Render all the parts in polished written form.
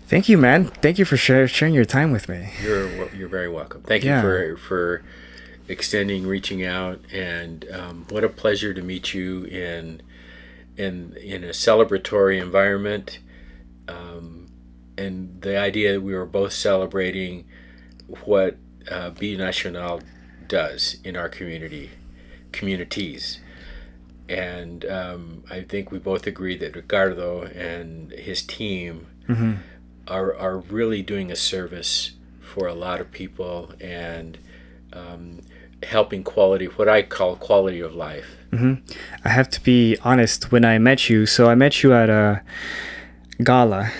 Thank you, man. Thank you for sharing your time with me. You're very welcome. Thank you Yeah. for reaching out, and what a pleasure to meet you in a celebratory environment, and the idea that we were both celebrating what Be Nacional does in our communities. And I think we both agree that Ricardo and his team are really doing a service for a lot of people, and helping what I call quality of life. I have to be honest, when I met you, so I met you at a gala.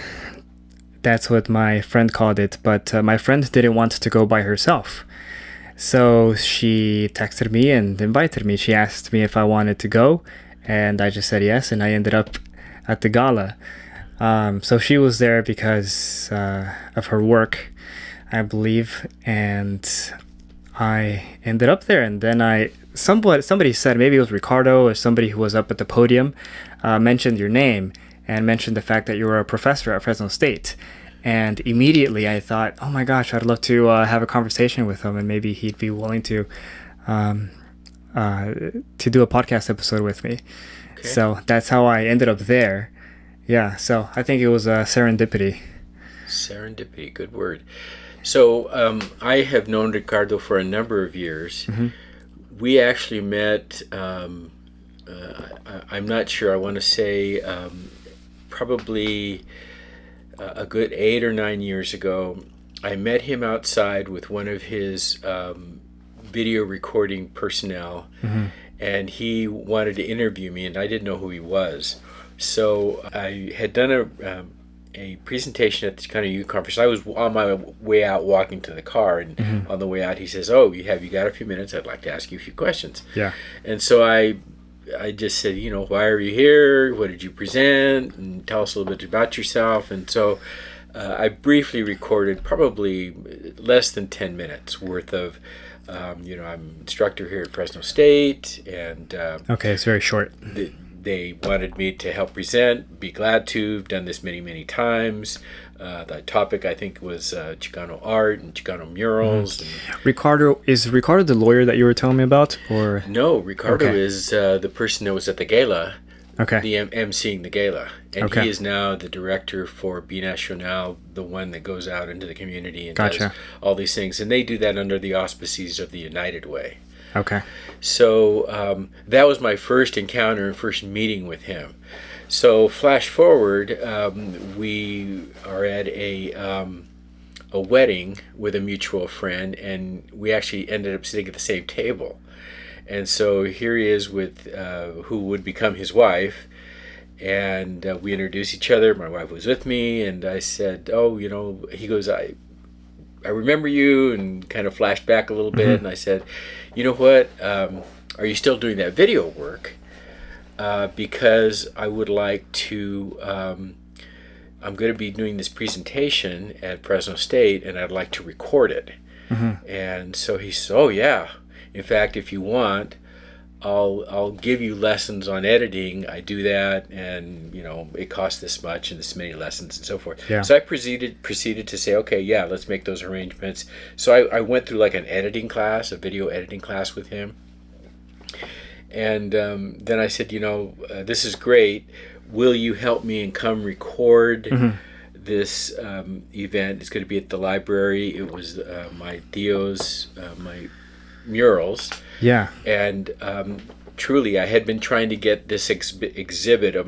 That's what my friend called it, but my friend didn't want to go by herself. So she texted me and invited me. She asked me if I wanted to go, and I just said yes, and I ended up at the gala. So she was there because of her work, I believe, and I ended up there. And then somebody said, maybe it was Ricardo or somebody who was up at the podium, mentioned your name and mentioned the fact that you were a professor at Fresno State. And immediately I thought, oh my gosh, I'd love to have a conversation with him, and maybe he'd be willing to do a podcast episode with me. Okay. So that's how I ended up there. Yeah, so I think it was serendipity. Serendipity, good word. So I have known Ricardo for a number of years. We actually met, I'm not sure, I want to say probably a good 8 or 9 years ago. I met him outside with one of his video recording personnel, and he wanted to interview me, and I didn't know who he was. So I had done a presentation at the Chicano Youth Conference. I was on my way out walking to the car, and on the way out he says, "Oh, have you got a few minutes? I'd like to ask you a few questions." Yeah. And so I just said, why are you here? What did you present? And tell us a little bit about yourself. And so I briefly recorded probably less than 10 minutes worth of, I'm an instructor here at Fresno State, and okay, it's very short. They wanted me to help present. Be glad to. I've done this many, many times. The topic, I think, was Chicano art and Chicano murals. And Is Ricardo the lawyer that you were telling me about, or no? Ricardo is the person that was at the gala. Okay. The emceeing the gala, and okay. He is now the director for Be Nacional, the one that goes out into the community and Gotcha. does all these things, and they do that under the auspices of the United Way. Okay. So that was my first encounter and first meeting with him. So flash forward, we are at a wedding with a mutual friend, and we actually ended up sitting at the same table. And so here he is with who would become his wife, and we introduced each other. My wife was with me, and I said, "Oh, he goes, I remember you," and kind of flashed back a little bit. And I said, "You know what? Are you still doing that video work? Because I would like to. I'm going to be doing this presentation at Fresno State, and I'd like to record it." And so he said, "Oh yeah. In fact, if you want, I'll give you lessons on editing. I do that, and it costs this much and this many lessons and so forth." Yeah. So I proceeded to say, "Okay, yeah, let's make those arrangements." So I went through like an editing class, a video editing class with him, and then I said, "This is great. Will you help me and come record this event? It's going to be at the library." It was my Theo's my murals. Yeah. And truly, I had been trying to get this exhibit of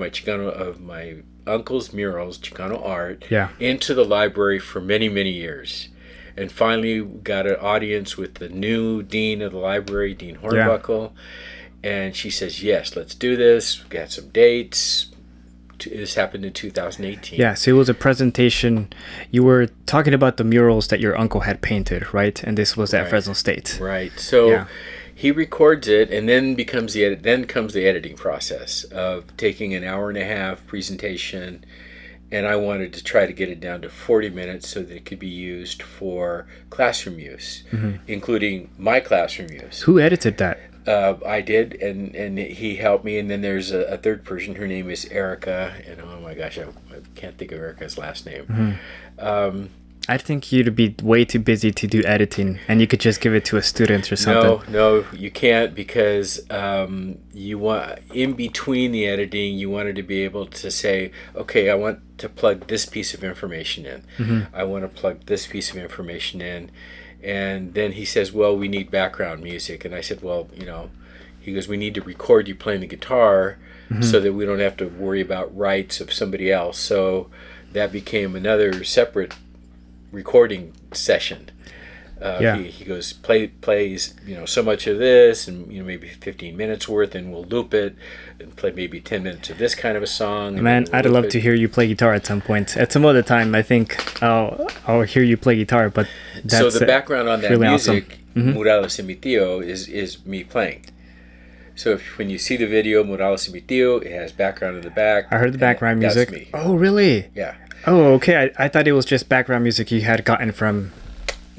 my uncle's murals, Chicano art, into the library for many, many years, and finally got an audience with the new dean of the library, Dean Hornbuckle, and she says, "Yes, let's do this." We got some dates. This happened in 2018. Yeah, so it was a presentation. You were talking about the murals that your uncle had painted, right? And this was at Fresno State. Right. So he records it, and then comes the editing process of taking an hour and a half presentation, and I wanted to try to get it down to 40 minutes so that it could be used for classroom use, including my classroom use. Who edited that? I did, and he helped me. And then there's a third person. Her name is Erica, and oh my gosh, I can't think of Erica's last name. I think you'd be way too busy to do editing, and you could just give it to a student or something. No, you can't, because you want, in between the editing, you wanted to be able to say, okay, I want to plug this piece of information in. I want to plug this piece of information in. And then he says, well, we need background music. And I said, well, he goes, we need to record you playing the guitar so that we don't have to worry about rights of somebody else. So that became another separate recording session. He goes, plays so much of this, and maybe 15 minutes worth, and we'll loop it and play maybe 10 minutes of this kind of a song. Man, I'd love to hear you play guitar at some point. At some other time, I think I'll hear you play guitar. But so the background on that really music, awesome. Murales y mi tío, is me playing. So when you see the video, Murales y mi tío, it has background in the back. I heard the background music. That's me. Oh, really? Yeah. Oh, okay. I thought it was just background music you had gotten from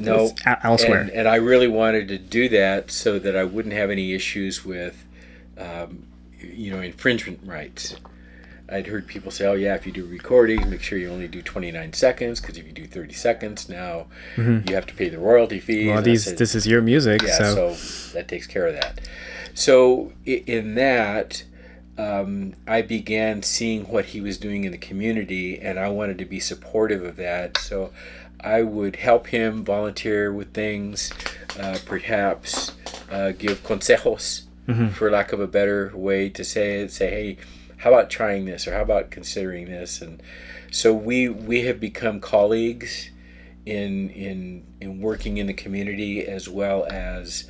elsewhere. And I really wanted to do that so that I wouldn't have any issues with, infringement rights. I'd heard people say, oh yeah, if you do recording, make sure you only do 29 seconds, because if you do 30 seconds, now you have to pay the royalty fees. Well, this is your music. Yeah, so that takes care of that. So in that, I began seeing what he was doing in the community, and I wanted to be supportive of that. So I would help him volunteer with things, perhaps give consejos, for lack of a better way to say it. Say, hey, how about trying this, or how about considering this? And so we have become colleagues in working in the community, as well as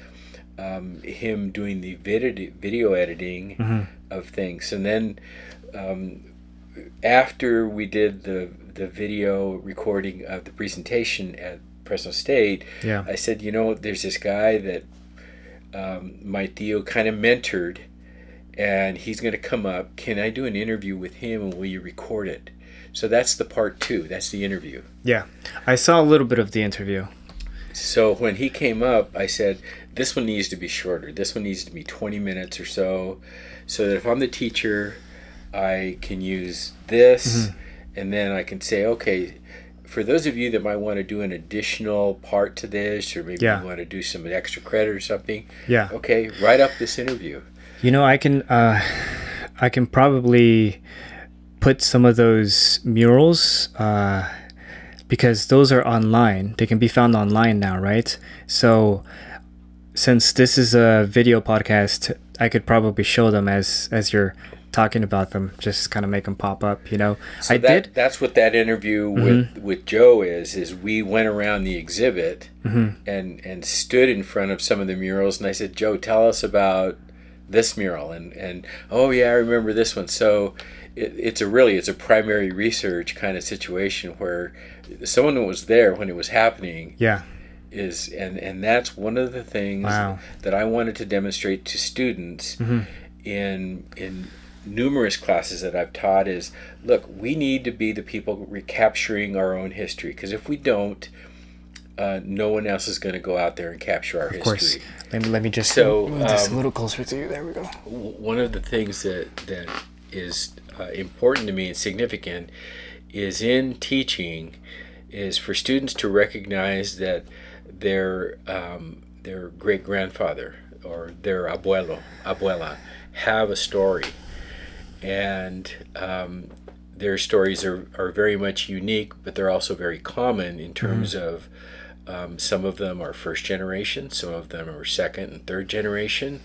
him doing the video editing of things. And then after we did the video recording of the presentation at Fresno State, I said, there's this guy that my tío kind of mentored, and he's going to come up. Can I do an interview with him, and will you record it? So that's the part 2. That's the interview. Yeah, I saw a little bit of the interview. So when he came up, I said, this one needs to be shorter. This one needs to be 20 minutes or so that if I'm the teacher, I can use this, and then I can say, okay, for those of you that might want to do an additional part to this, or maybe you want to do some extra credit or something, okay, write up this interview. I can probably put some of those murals, because those are online. They can be found online now, right? So since this is a video podcast, I could probably show them as you're talking about them, just kind of make them pop up, So that's what that interview with Joe is we went around the exhibit and stood in front of some of the murals, and I said, Joe, tell us about this mural, and oh yeah, I remember this one. So it's a primary research kind of situation where someone that was there when it was happening is, and that's one of the things that I wanted to demonstrate to students in numerous classes that I've taught is, look, we need to be the people recapturing our own history, because if we don't, no one else is going to go out there and capture our history. Of course. Let me just move this a little closer to you. There we go. One of the things that is important to me and significant is in teaching is for students to recognize that their great grandfather or their abuela have a story, and their stories are very much unique, but they're also very common in terms of some of them are first generation, some of them are second and third generation,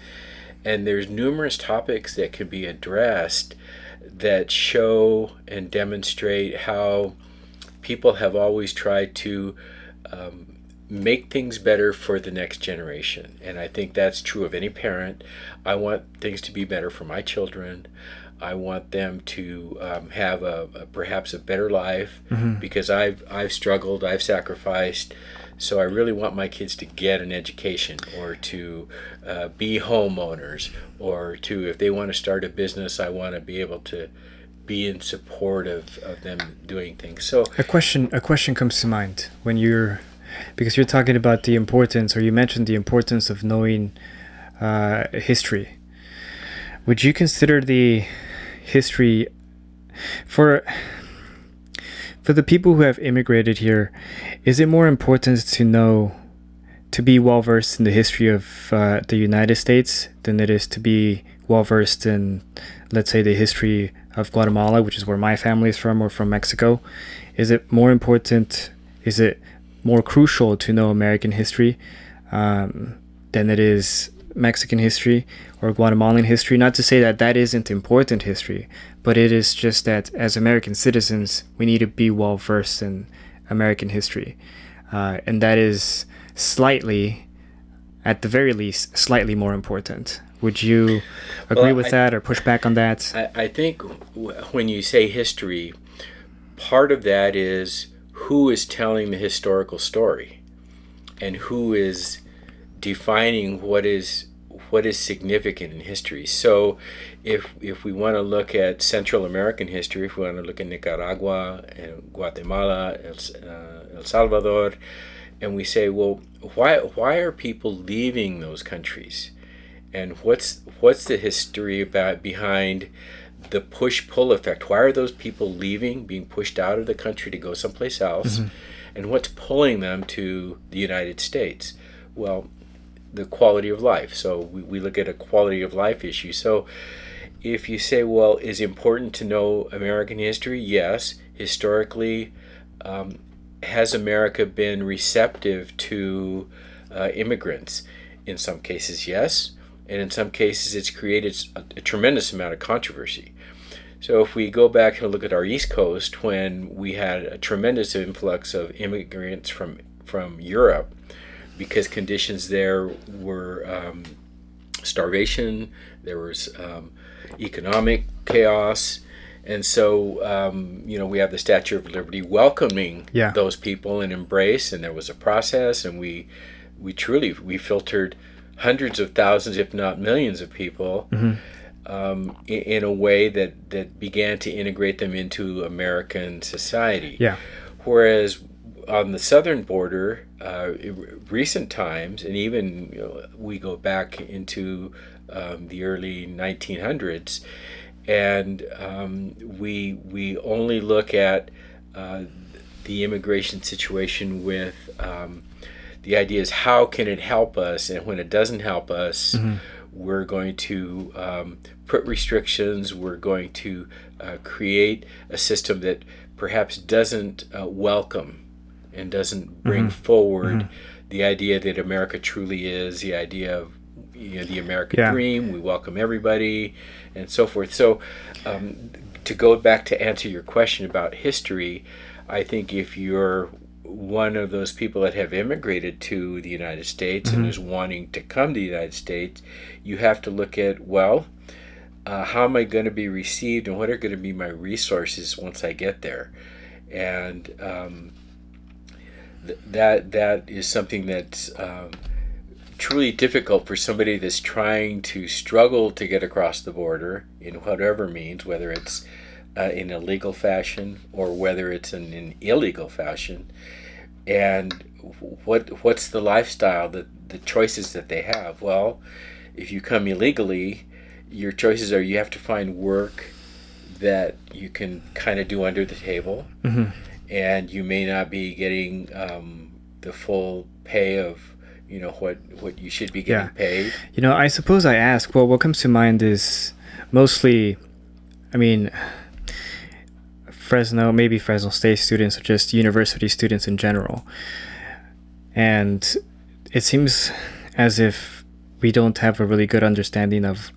and there's numerous topics that can be addressed that show and demonstrate how people have always tried to make things better for the next generation. And I think that's true of any parent. I want things to be better for my children. I want them to have perhaps a better life, because I've struggled, I've sacrificed. So I really want my kids to get an education, or to be homeowners, or to, if they want to start a business, I want to be able to be in support of them doing things. So a question comes to mind because you're talking about the importance, or you mentioned the importance of knowing history. Would you consider the history for the people who have immigrated here? Is it more important to be well versed in the history of the United States than it is to be well versed in, let's say, the history of Guatemala, which is where my family is from, or from Mexico? Is it more important? Is it more crucial to know American history than it is Mexican history or Guatemalan history? Not to say that that isn't important history, but it is just that as American citizens, we need to be well versed in American history. And that is slightly, at the very least, slightly more important. Would you agree with that or push back on that? I think when you say history, part of that is who is telling the historical story and who is defining what is significant in history. So if we want to look at Central American history, if we want to look at Nicaragua and Guatemala, El Salvador, and we say, well, why are people leaving those countries? And what's the history behind the push-pull effect? Why are those people leaving, being pushed out of the country to go someplace else? Mm-hmm. And what's pulling them to the United States? Well, the quality of life. So we look at a quality of life issue. So if you say, well, is it important to know American history? Yes. Historically, has America been receptive to immigrants? In some cases, yes. And in some cases, it's created a tremendous amount of controversy. So if we go back and look at our East Coast, when we had a tremendous influx of immigrants from Europe, because conditions there were starvation, there was economic chaos, and so we have the Statue of Liberty welcoming those people and embrace, and there was a process, and we filtered hundreds of thousands, if not millions, of people in a way that began to integrate them into American society. Yeah. Whereas on the southern border, recent times, and even we go back into the early 1900s, and we only look at the immigration situation with the idea is how can it help us, and when it doesn't help us, we're going to put restrictions. We're going to create a system that perhaps doesn't welcome and doesn't bring forward the idea that America truly is, the idea of the American dream. We welcome everybody, and so forth. So to go back to answer your question about history, I think if you're one of those people that have immigrated to the United States and is wanting to come to the United States, you have to look at, how am I going to be received, and what are going to be my resources once I get there? And that is something that's truly difficult for somebody that's trying to struggle to get across the border in whatever means, whether it's in a legal fashion or whether it's in an illegal fashion. And what's the lifestyle, the choices that they have? Well, if you come illegally, your choices are you have to find work that you can kind of do under the table, and you may not be getting the full pay of what you should be getting paid. I suppose I ask, what comes to mind is mostly, maybe Fresno State students, or just university students in general. And it seems as if we don't have a really good understanding of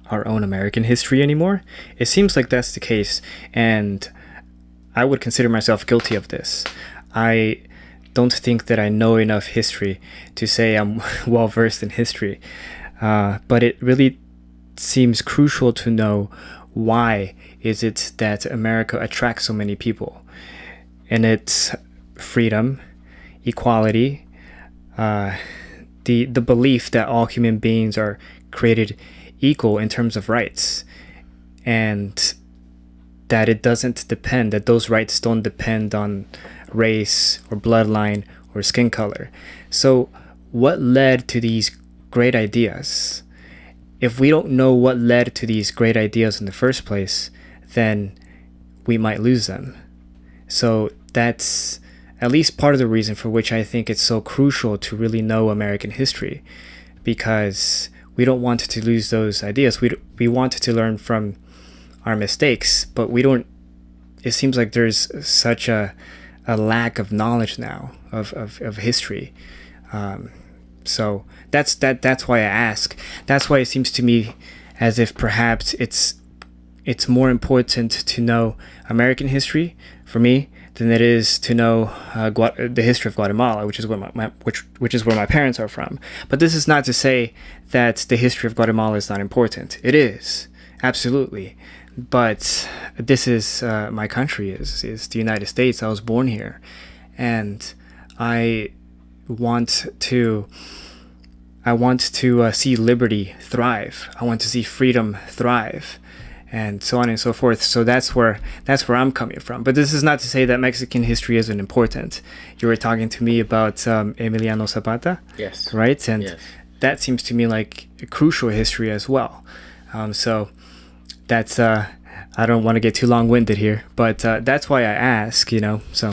our own American history anymore. It seems like that's the case, and I would consider myself guilty of this. I don't think that I know enough history to say I'm well versed in history, but it really seems crucial to know why is it that America attracts so many people. And it's freedom, equality, the belief that all human beings are created equal in terms of rights, and that that those rights don't depend on race or bloodline or skin color. So what led to these great ideas? if we don't know what led to these great ideas in the first place, then we might lose them. So that's at least part of the reason for which I think it's so crucial to really know American history, because we don't want to lose those ideas. We want to learn from our mistakes, but we don't. It seems like there's such a lack of knowledge now of history. So that's why I ask. That's why it seems to me as if perhaps it's more important to know American history for me than it is to know the history of Guatemala, which is where which is where my parents are from. But this is not to say that the history of Guatemala is not important. It is, absolutely. But this is my country is the United States. I was born here, and I want to see liberty thrive. I want to see freedom thrive, and so on and so forth. So that's where I'm coming from. But this is not to say that Mexican history isn't important. You were talking to me about Emiliano Zapata, yes, right? And yes. That seems to me like a crucial history as well. So that's I don't want to get too long-winded here, but that's why I ask. So.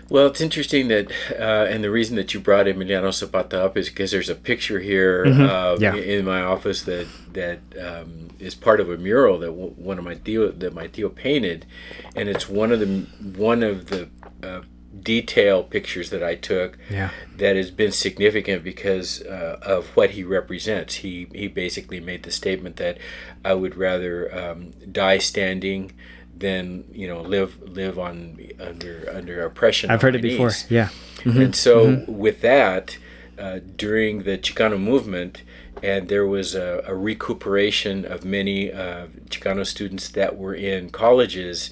Well, it's interesting that, and the reason that you brought Emiliano Zapata up is because there's a picture here in my office that is part of a mural that my tío painted, and it's one of the detail pictures that I took that has been significant because of what he represents. He basically made the statement that I would rather die standing than live under oppression. I've heard it before. Yeah. Mm-hmm. And so with that, during the Chicano movement, and there was a recuperation of many Chicano students that were in colleges,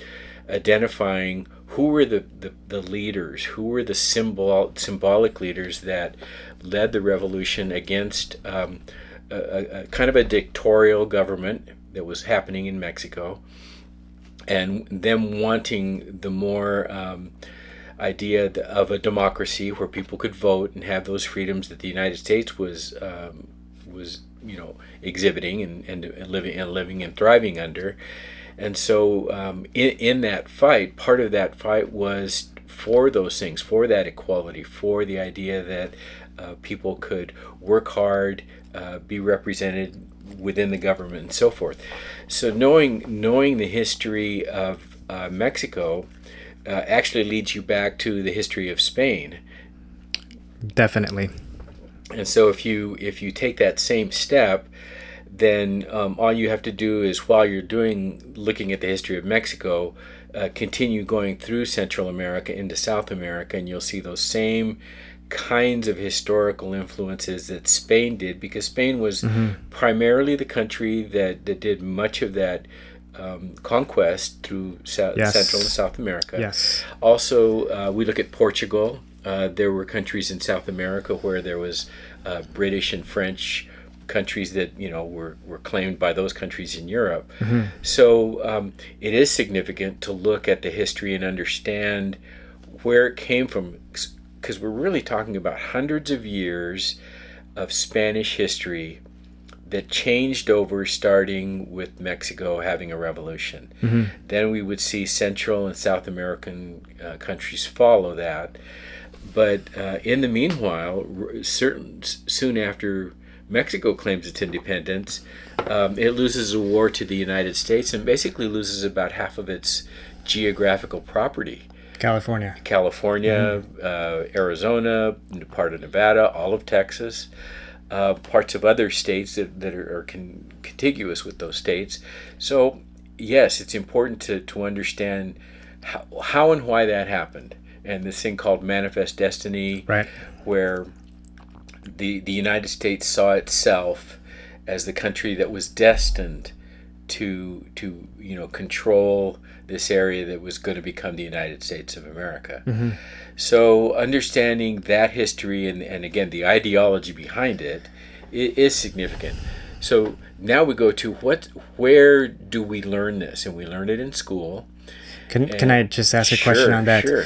identifying who were the leaders, who were the symbolic leaders that led the revolution against a kind of a dictatorial government that was happening in Mexico, and them wanting the more idea of a democracy where people could vote and have those freedoms that the United States was exhibiting and living and thriving under. And so in that fight, part of that fight was for those things, for that equality, for the idea that people could work hard, be represented within the government, and so forth. So knowing the history of Mexico actually leads you back to the history of Spain. Definitely. And so if you take that same step, then all you have to do is, while you're looking at the history of Mexico, continue going through Central America into South America, and you'll see those same kinds of historical influences that Spain did, because Spain was primarily the country that did much of that conquest through Central and South America. Yes. Also, we look at Portugal. There were countries in South America where there was British and French countries that were claimed by those countries in Europe. So it is significant to look at the history and understand where it came from, because we're really talking about hundreds of years of Spanish history that changed over, starting with Mexico having a revolution. Then we would see Central and South American countries follow that. But in the meanwhile, soon after Mexico claims its independence, it loses a war to the United States and basically loses about half of its geographical property. California, Arizona, part of Nevada, all of Texas, parts of other states that are contiguous with those states. So yes, it's important to understand how and why that happened. And this thing called manifest destiny, right, where the United States saw itself as the country that was destined to control this area that was going to become the United States of America. So understanding that history and again the ideology behind it is significant. So now we go to where do we learn this? And we learn it in school. Can I just ask a question on that? Sure.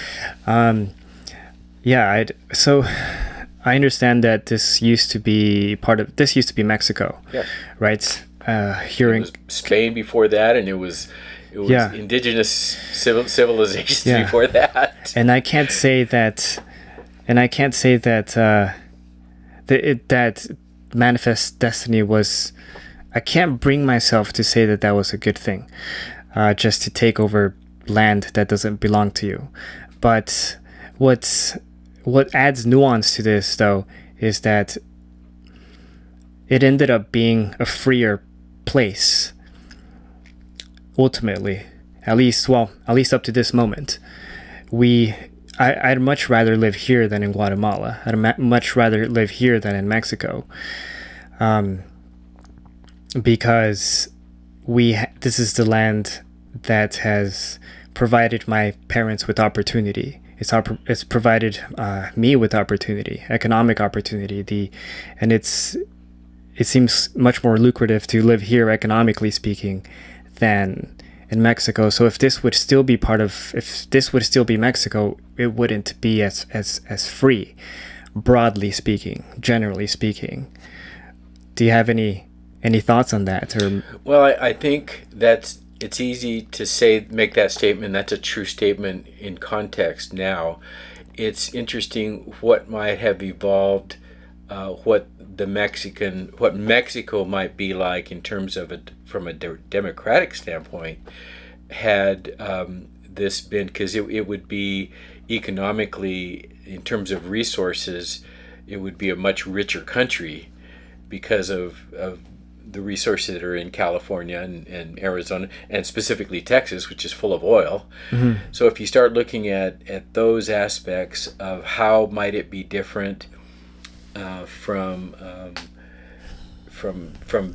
I understand that this used to be Mexico, Yes. right? It was Spain before that, and it was Yeah. indigenous civilizations Yeah. before that. And I can't say that, that Manifest Destiny was. I can't bring myself to say that was a good thing, just to take over land that doesn't belong to you. But what adds nuance to this, though, is that it ended up being a freer place. Ultimately, at least up to this moment, I'd much rather live here than in Guatemala. I'd much rather live here than in Mexico, because this is the land that has provided my parents with opportunity. It's provided me with opportunity, economic opportunity. It seems much more lucrative to live here, economically speaking, than in Mexico. So if this would still be Mexico, it wouldn't be as free, broadly speaking, generally speaking. Do you have any thoughts on that? Or well, I think it's easy to make that statement. That's a true statement in context now. It's interesting what might have evolved, what Mexico might be like in terms of from a democratic standpoint, had this been, because it would be economically, in terms of resources, it would be a much richer country because of the resources that are in California and Arizona, and specifically Texas, which is full of oil. Mm-hmm. So if you start looking at those aspects of how might it be different from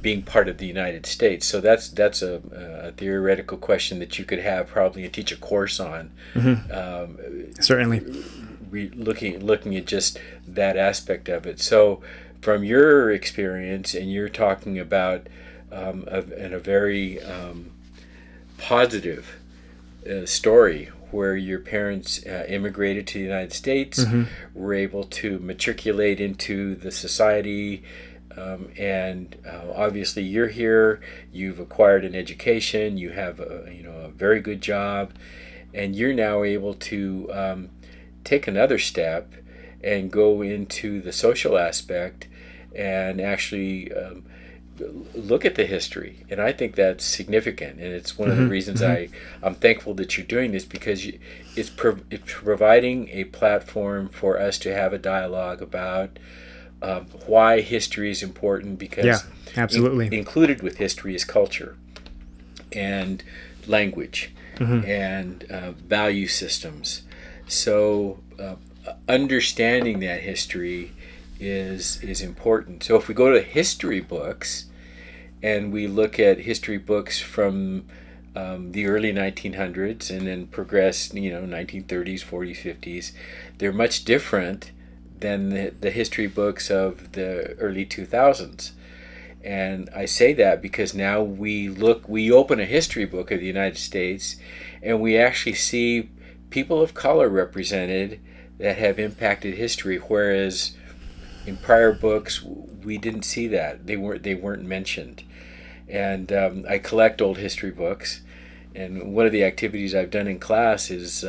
being part of the United States, so that's a theoretical question that you could have probably and teach a course on. Mm-hmm. Certainly, looking at just that aspect of it. So from your experience, and you're talking about in a very positive story where your parents immigrated to the United States, mm-hmm. were able to matriculate into the society, and obviously you're here, you've acquired an education, you have a very good job, and you're now able to take another step and go into the social aspect and actually look at the history. And I think that's significant, and it's one of the reasons I'm thankful that you're doing this, because it's providing a platform for us to have a dialogue about why history is important, because absolutely. Included with history is culture and language and value systems. So understanding that history is important. So if we go to history books and we look at history books from the early 1900s and then progress, 1930s, 40s, 50s, they're much different than the history books of the early 2000s. And I say that because now we open a history book of the United States and we actually see people of color represented that have impacted history, whereas in prior books we didn't see that. They weren't mentioned. And I collect old history books, and one of the activities I've done in class is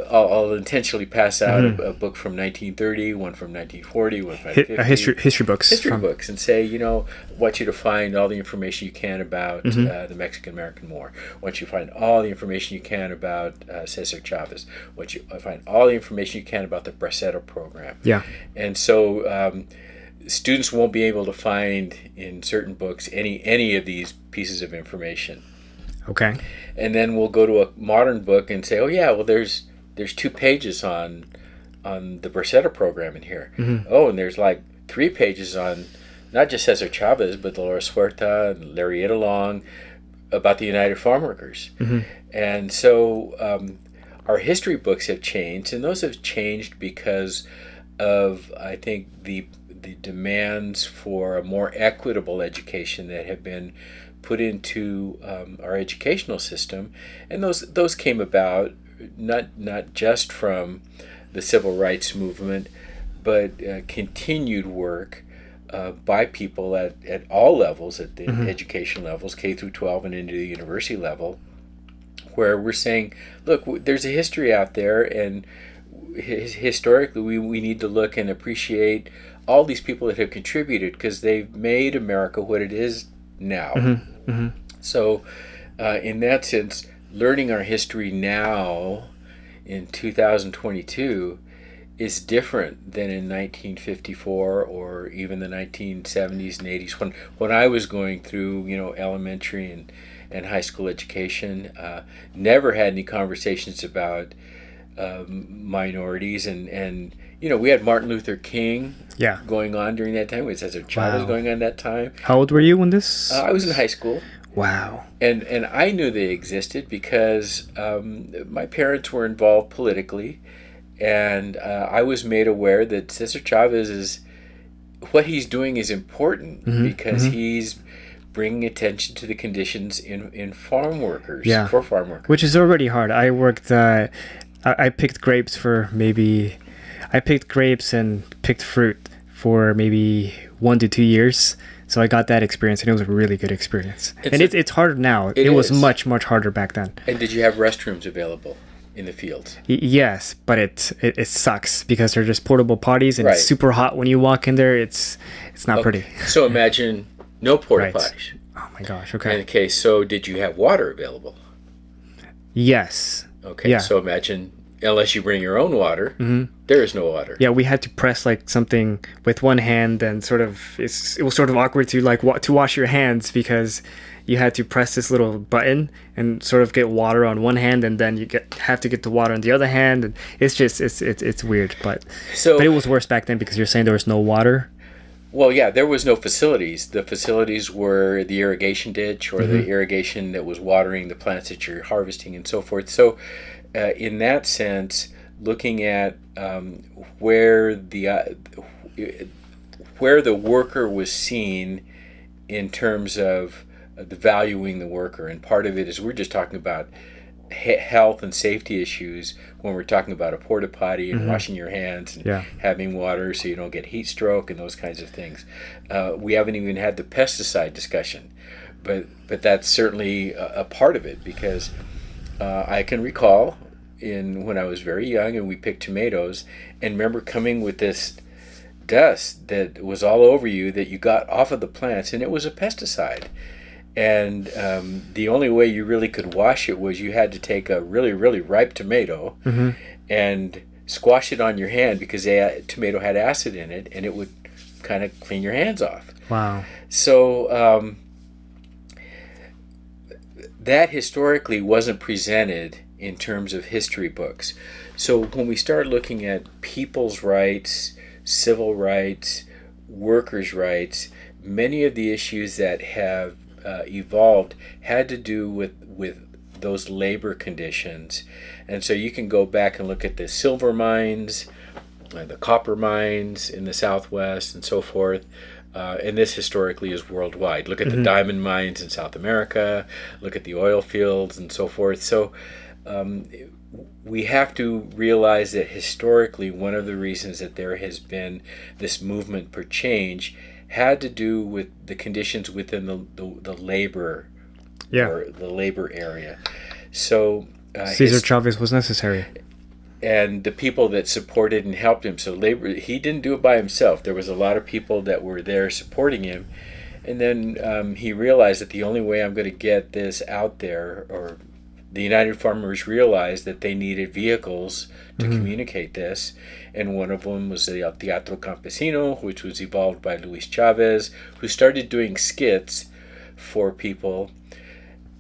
I'll intentionally pass out a book from 1930, one from 1940, one from 1950. History books. Books, and say, I want you to find all the information you can about the Mexican-American War. I want you to find all the information you can about Cesar Chavez. I want you to find all the information you can about the Bracero program. Yeah. And so students won't be able to find in certain books any of these pieces of information. Okay. And then we'll go to a modern book and say, oh yeah, well there's 2 pages on the Bracero program in here. Oh, and there's like 3 pages on not just Cesar Chavez, but Dolores Huerta and Larry Long about the United Farm Workers. And so our history books have changed, and those have changed because of, I think, the demands for a more equitable education that have been put into our educational system, and those came about not just from the civil rights movement, but continued work by people at all levels, at the education levels, K through 12 and into the university level, where we're saying, look, there's a history out there, and historically we need to look and appreciate all these people that have contributed, because they've made America what it is now. So in that sense, learning our history now in 2022 is different than in 1954 or even the 1970s and 80s, when I was going through, elementary and high school education. Never had any conversations about minorities, and we had Martin Luther King going on during that time. We had Cesar Chavez going on that time. How old were you when this? I was in high school. Wow. And I knew they existed because my parents were involved politically, and I was made aware that Cesar Chavez what he's doing is important, because he's bringing attention to the conditions in farm workers, for farm workers. Which is already hard. I worked, I picked grapes and picked fruit for maybe 1 to 2 years. So I got that experience, and it was a really good experience. It's harder now. It was much, much harder back then. And did you have restrooms available in the fields? Yes, but it sucks because they're just portable potties, and it's super hot when you walk in there. It's not pretty. So imagine no porta potties. Oh my gosh. Okay. Okay. So did you have water available? Yes. Okay. Yeah. So imagine, unless you bring your own water, there is no water. Yeah, we had to press like something with one hand, and it was sort of awkward to to wash your hands, because you had to press this little button and sort of get water on one hand, and then you have to get the water on the other hand, and it's weird, but it was worse back then because you're saying there was no water. Well, yeah, there was no facilities. The facilities were the irrigation ditch, or the irrigation that was watering the plants that you're harvesting and so forth. So in that sense, looking at where the worker was seen in terms of the valuing the worker, and part of it is we're just talking about health and safety issues when we're talking about a porta potty and washing your hands and having water so you don't get heat stroke and those kinds of things. We haven't even had the pesticide discussion, but that's certainly a part of it, because I can recall when I was very young and we picked tomatoes, and remember coming with this dust that was all over you that you got off of the plants, and it was a pesticide. And the only way you really could wash it was you had to take a really, really ripe tomato and squash it on your hand, because the tomato had acid in it, and it would kind of clean your hands off. Wow. So that historically wasn't presented in terms of history books. So when we start looking at people's rights, civil rights, workers' rights, many of the issues that have evolved had to do with those labor conditions. And so you can go back and look at the silver mines, the copper mines in the Southwest and so forth, and this historically is worldwide. Look at the diamond mines in South America, look at the oil fields and so forth. So we have to realize that historically one of the reasons that there has been this movement for change had to do with the conditions within the labor or the labor area. So Cesar Chavez was necessary, and the people that supported and helped him. So he didn't do it by himself. There was a lot of people that were there supporting him, and then he realized that the only way I'm going to get this out there, or the United Farmers realized that they needed vehicles to communicate this, and one of them was the Teatro Campesino, which was evolved by Luis Chavez, who started doing skits for people,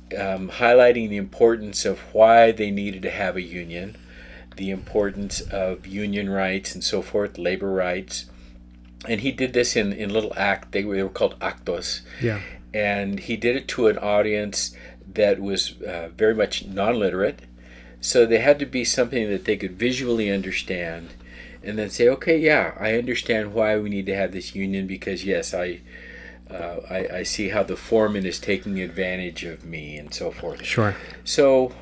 highlighting the importance of why they needed to have a union, the importance of union rights and so forth, labor rights. And he did this in little they were called actos. Yeah. And he did it to an audience that was very much non-literate, so they had to be something that they could visually understand, and then say, okay, yeah, I understand why we need to have this union, because yes, I see how the foreman is taking advantage of me and so forth. Sure. So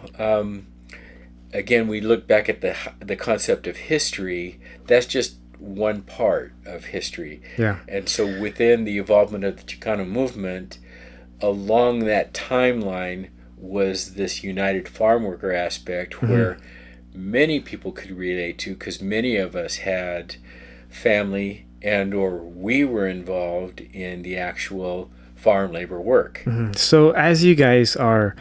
again, we look back at the concept of history. That's just one part of history. Yeah. And so within the involvement of the Chicano movement, along that timeline was this united farm worker aspect where many people could relate to, because many of us had family and or we were involved in the actual farm labor work. So as you guys are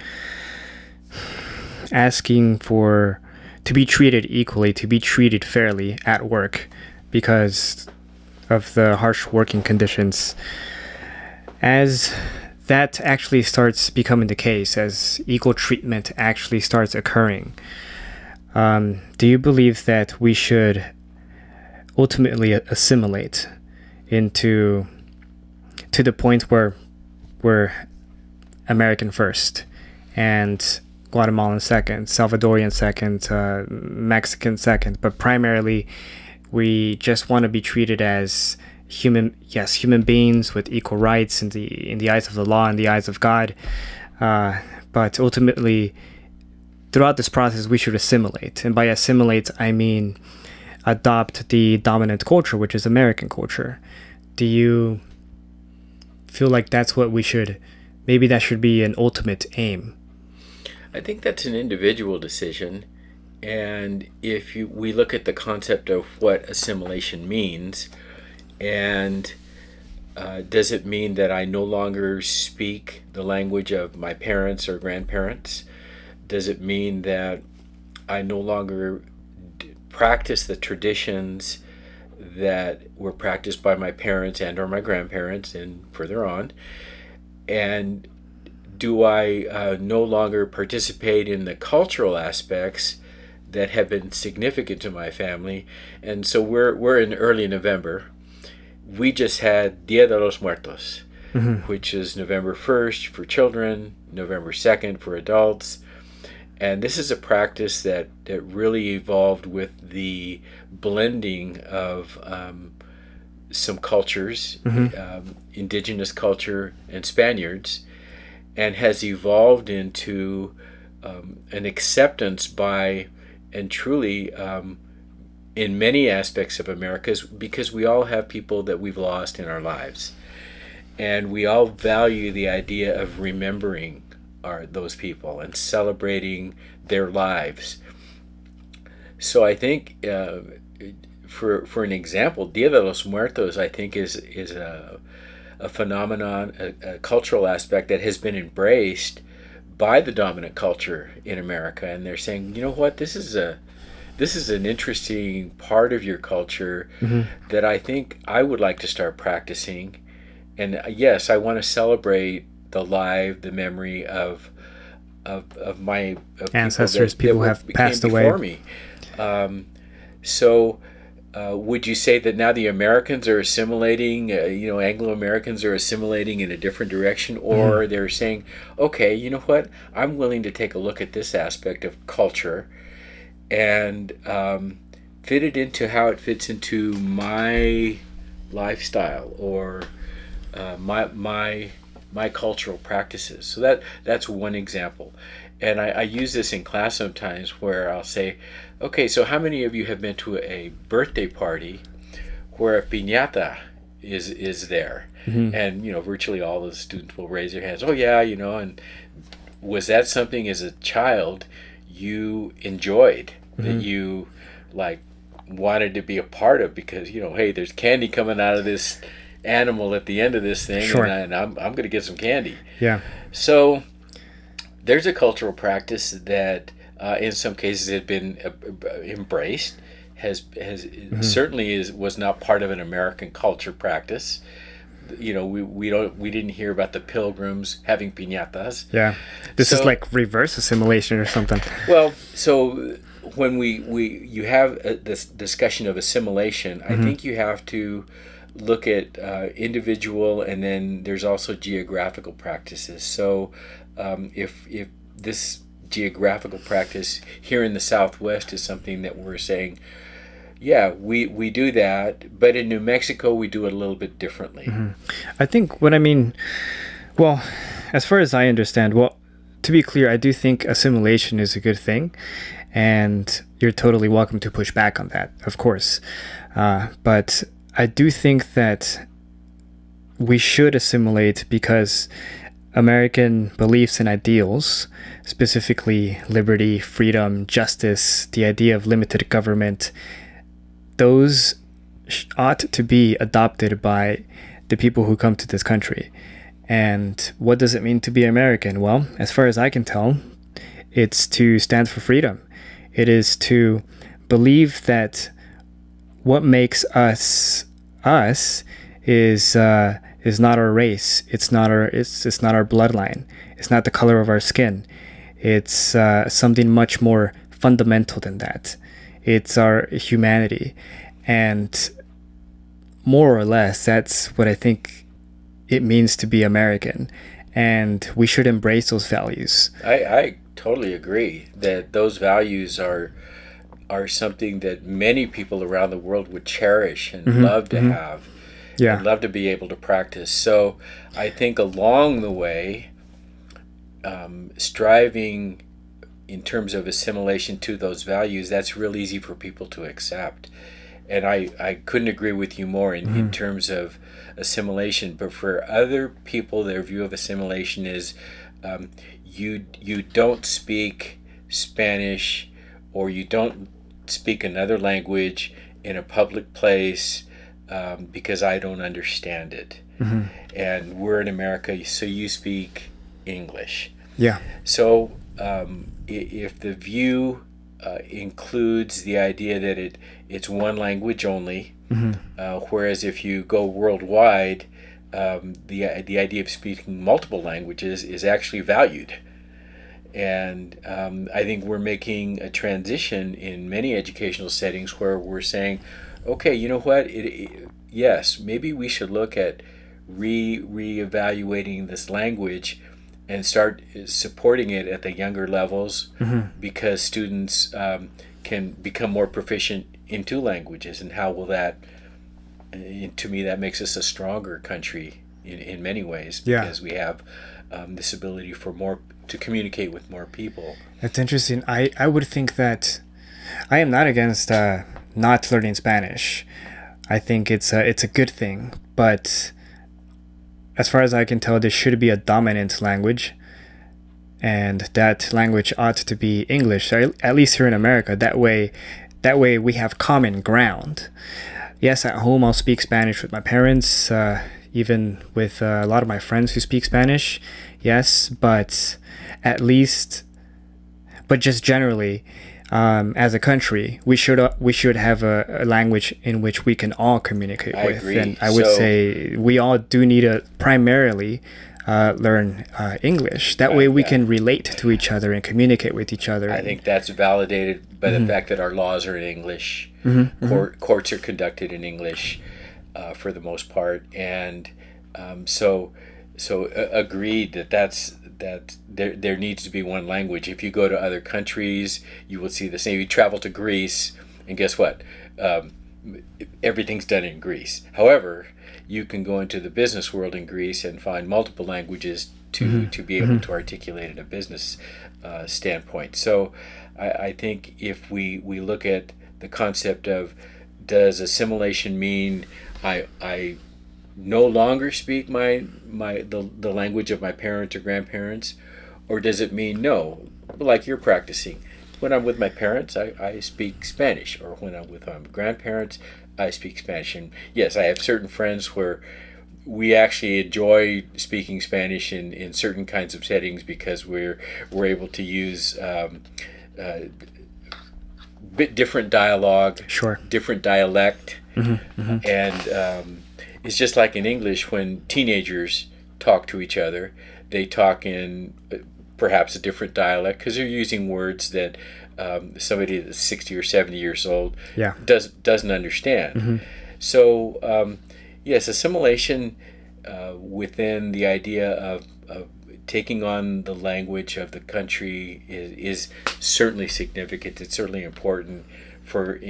asking for to be treated equally, to be treated fairly at work because of the harsh working conditions, as that actually starts becoming the case, as equal treatment actually starts occurring, do you believe that we should ultimately assimilate into to the point where we're American first and Guatemalan second, Salvadorian second, Mexican second, but primarily we just want to be treated as human beings with equal rights in the eyes of the law and the eyes of God, but ultimately throughout this process we should assimilate, and by assimilate I mean adopt the dominant culture, which is American culture. Do you feel like that's what we should, maybe that should be an ultimate aim? I think that's an individual decision, and if we look at the concept of what assimilation means, and does it mean that I no longer speak the language of my parents or grandparents? Does it mean that I no longer practice the traditions that were practiced by my parents and or my grandparents and further on? And do I no longer participate in the cultural aspects that have been significant to my family? And so we're in early November. We just had Dia de los Muertos, which is November 1st for children, November 2nd for adults. And this is a practice that really evolved with the blending of some cultures, indigenous culture and Spaniards, and has evolved into an acceptance by, and truly in many aspects of America, because we all have people that we've lost in our lives. And we all value the idea of remembering those people and celebrating their lives. So I think, for an example, Dia de los Muertos, I think is a phenomenon, a cultural aspect that has been embraced by the dominant culture in America, and they're saying, you know what, this is an interesting part of your culture that I think I would like to start practicing. And yes, I want to celebrate the memory of my ancestors, people who have passed away before me. So would you say that now the Americans are assimilating, Anglo-Americans are assimilating in a different direction, or they're saying, okay, you know what, I'm willing to take a look at this aspect of culture and fit it into how it fits into my lifestyle or my cultural practices? So that's one example. And I use this in class sometimes where I'll say, okay, so how many of you have been to a birthday party where a piñata is there? And, virtually all the students will raise their hands. Oh, yeah, and was that something as a child you enjoyed, that you, wanted to be a part of because, hey, there's candy coming out of this animal at the end of this thing, sure, and I'm going to get some candy. Yeah. So there's a cultural practice that in some cases had been embraced, has certainly was not part of an American culture practice. We didn't hear about the Pilgrims having piñatas. Yeah, this is like reverse assimilation or something. Well, so when you have this discussion of assimilation, I think you have to look at individual, and then there's also geographical practices. So if this geographical practice here in the Southwest is something that we're saying, yeah, we do that, but in New Mexico we do it a little bit differently. I think what I mean, well, as far as I understand, well, to be clear, I do think assimilation is a good thing, and you're totally welcome to push back on that, of course. But I do think that we should assimilate because American beliefs and ideals, specifically liberty, freedom, justice, the idea of limited government, those ought to be adopted by the people who come to this country. And what does it mean to be American? Well, as far as I can tell, it's to stand for freedom. It is to believe that what makes us us is not our race. It's not our bloodline. It's not the color of our skin. It's something much more fundamental than that. It's our humanity, and more or less, that's what I think it means to be American. And we should embrace those values. I totally agree that those values are something that many people around the world would cherish and love to have. Yeah. And love to be able to practice. So I think along the way, striving in terms of assimilation to those values, that's real easy for people to accept. And I couldn't agree with you more in terms of assimilation. But for other people, their view of assimilation is you don't speak Spanish, or you don't speak another language in a public place because I don't understand it. And we're in America, so you speak English. Yeah. So if the view includes the idea that it's one language only, whereas if you go worldwide, the idea of speaking multiple languages is actually valued. And I think we're making a transition in many educational settings where we're saying, okay, you know what? Yes, maybe we should look at reevaluating this language and start supporting it at the younger levels, because students can become more proficient in two languages. And how will that? To me, that makes us a stronger country in many ways, because we have this ability to communicate with more people. That's interesting. I would think that I am not against not learning Spanish. I think it's a good thing, but as far as I can tell, there should be a dominant language, and that language ought to be English, at least here in America. That way we have common ground. Yes, at home I'll speak Spanish with my parents, even with a lot of my friends who speak Spanish. Yes, but just generally, as a country, we should have a language in which we can all communicate with. Agree. And I would say we all do need to primarily learn English. That way we can relate to each other and communicate with each other. I think that's validated by the fact that our laws are in English. Courts are conducted in English for the most part, and so agreed that there needs to be one language. If you go to other countries, you will see the same. You travel to Greece, and guess what? Everything's done in Greece. However, you can go into the business world in Greece and find multiple languages to be able to articulate in a business standpoint. So I think if we look at the concept of, does assimilation mean I no longer speak the language of my parents or grandparents, or does it mean no, like you're practicing? When I'm with my parents, I speak Spanish, or when I'm with my grandparents, I speak Spanish. And yes, I have certain friends where we actually enjoy speaking Spanish in certain kinds of settings, because we're able to use bit different dialogue, different dialect, and it's just like in English when teenagers talk to each other, they talk in perhaps a different dialect because they're using words that somebody that's 60 or 70 years old doesn't understand. So yes, assimilation within the idea of taking on the language of the country is certainly significant. It's certainly important for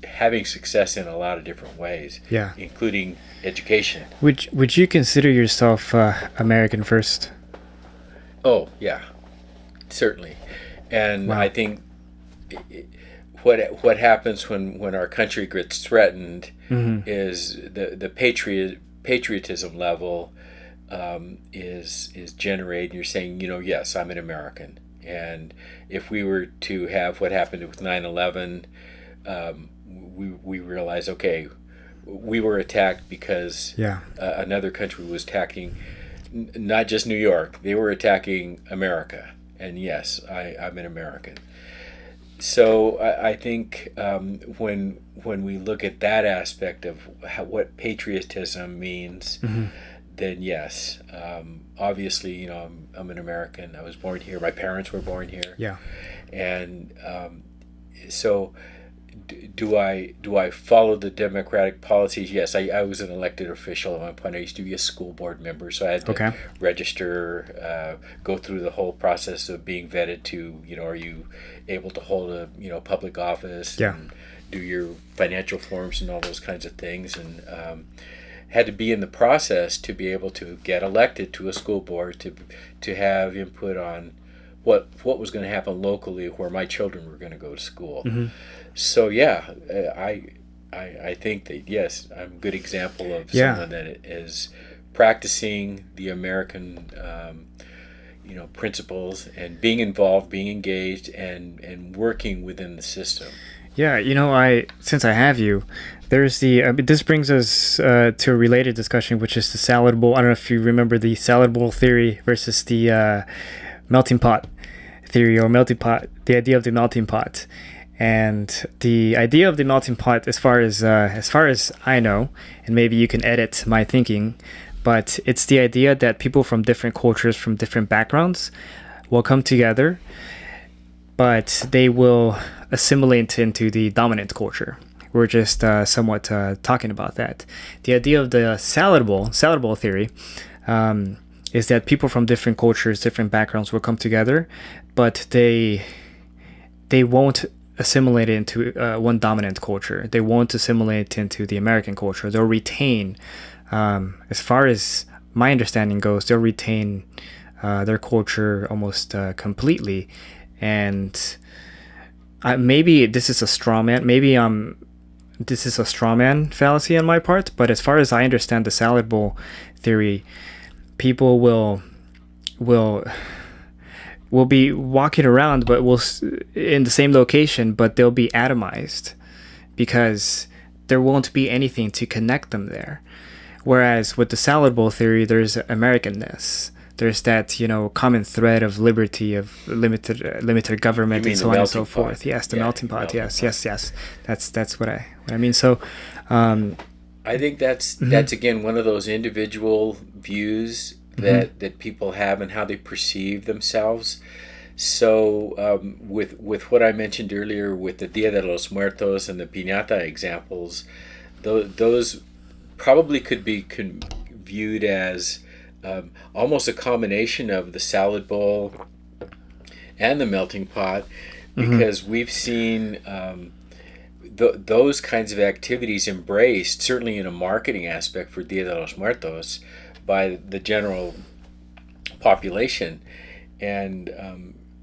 having success in a lot of different ways, including education. Would you consider yourself American first? Oh, yeah, certainly. And I think what happens when our country gets threatened is the patriotism level is generated. You're saying, yes, I'm an American. And if we were to have what happened with 9/11, we realize, okay, we were attacked because another country was attacking not just New York, they were attacking America. And yes, I'm an American. So I think when we look at that aspect of what patriotism means, then yes, obviously, I'm an American. I was born here. My parents were born here. Yeah. And so do I follow the democratic policies? Yes, I was an elected official at one point. I used to be a school board member, so I had to register, go through the whole process of being vetted to, are you able to hold a, public office, and do your financial forms and all those kinds of things, and had to be in the process to be able to get elected to a school board, to have input on what was going to happen locally where my children were going to go to school. So yeah, I think that yes, I'm a good example of someone that is practicing the American principles and being involved, being engaged, and working within the system. Yeah, since I have you, there's this brings us to a related discussion, which is the salad bowl. I don't know if you remember the salad bowl theory versus the melting pot theory, or the idea of the melting pot. And the idea of the melting pot, as far as I know, and maybe you can edit my thinking, but it's the idea that people from different cultures, from different backgrounds, will come together, but they will assimilate into the dominant culture. We're just somewhat talking about that. The idea of the salad bowl theory, is that people from different cultures, different backgrounds will come together, but they won't assimilate into one dominant culture. They won't assimilate into the American culture. They'll retain, as far as my understanding goes, they'll retain their culture almost completely. And maybe this is a straw man. This is a straw man fallacy on my part. But as far as I understand the salad bowl theory, people will be walking around, but will in the same location, but they'll be atomized because there won't be anything to connect them there. Whereas with the salad bowl theory, there's Americanness. There's that common thread of liberty, of limited government, and so on and so forth. Yes, the melting pot. Yes. That's what I mean. So, I think that's again one of those individual views that people have and how they perceive themselves. So with what I mentioned earlier with the Dia de los Muertos and the piñata examples, those probably could be viewed as almost a combination of the salad bowl and the melting pot, because we've seen those kinds of activities embraced, certainly in a marketing aspect for Dia de los Muertos, by the general population. And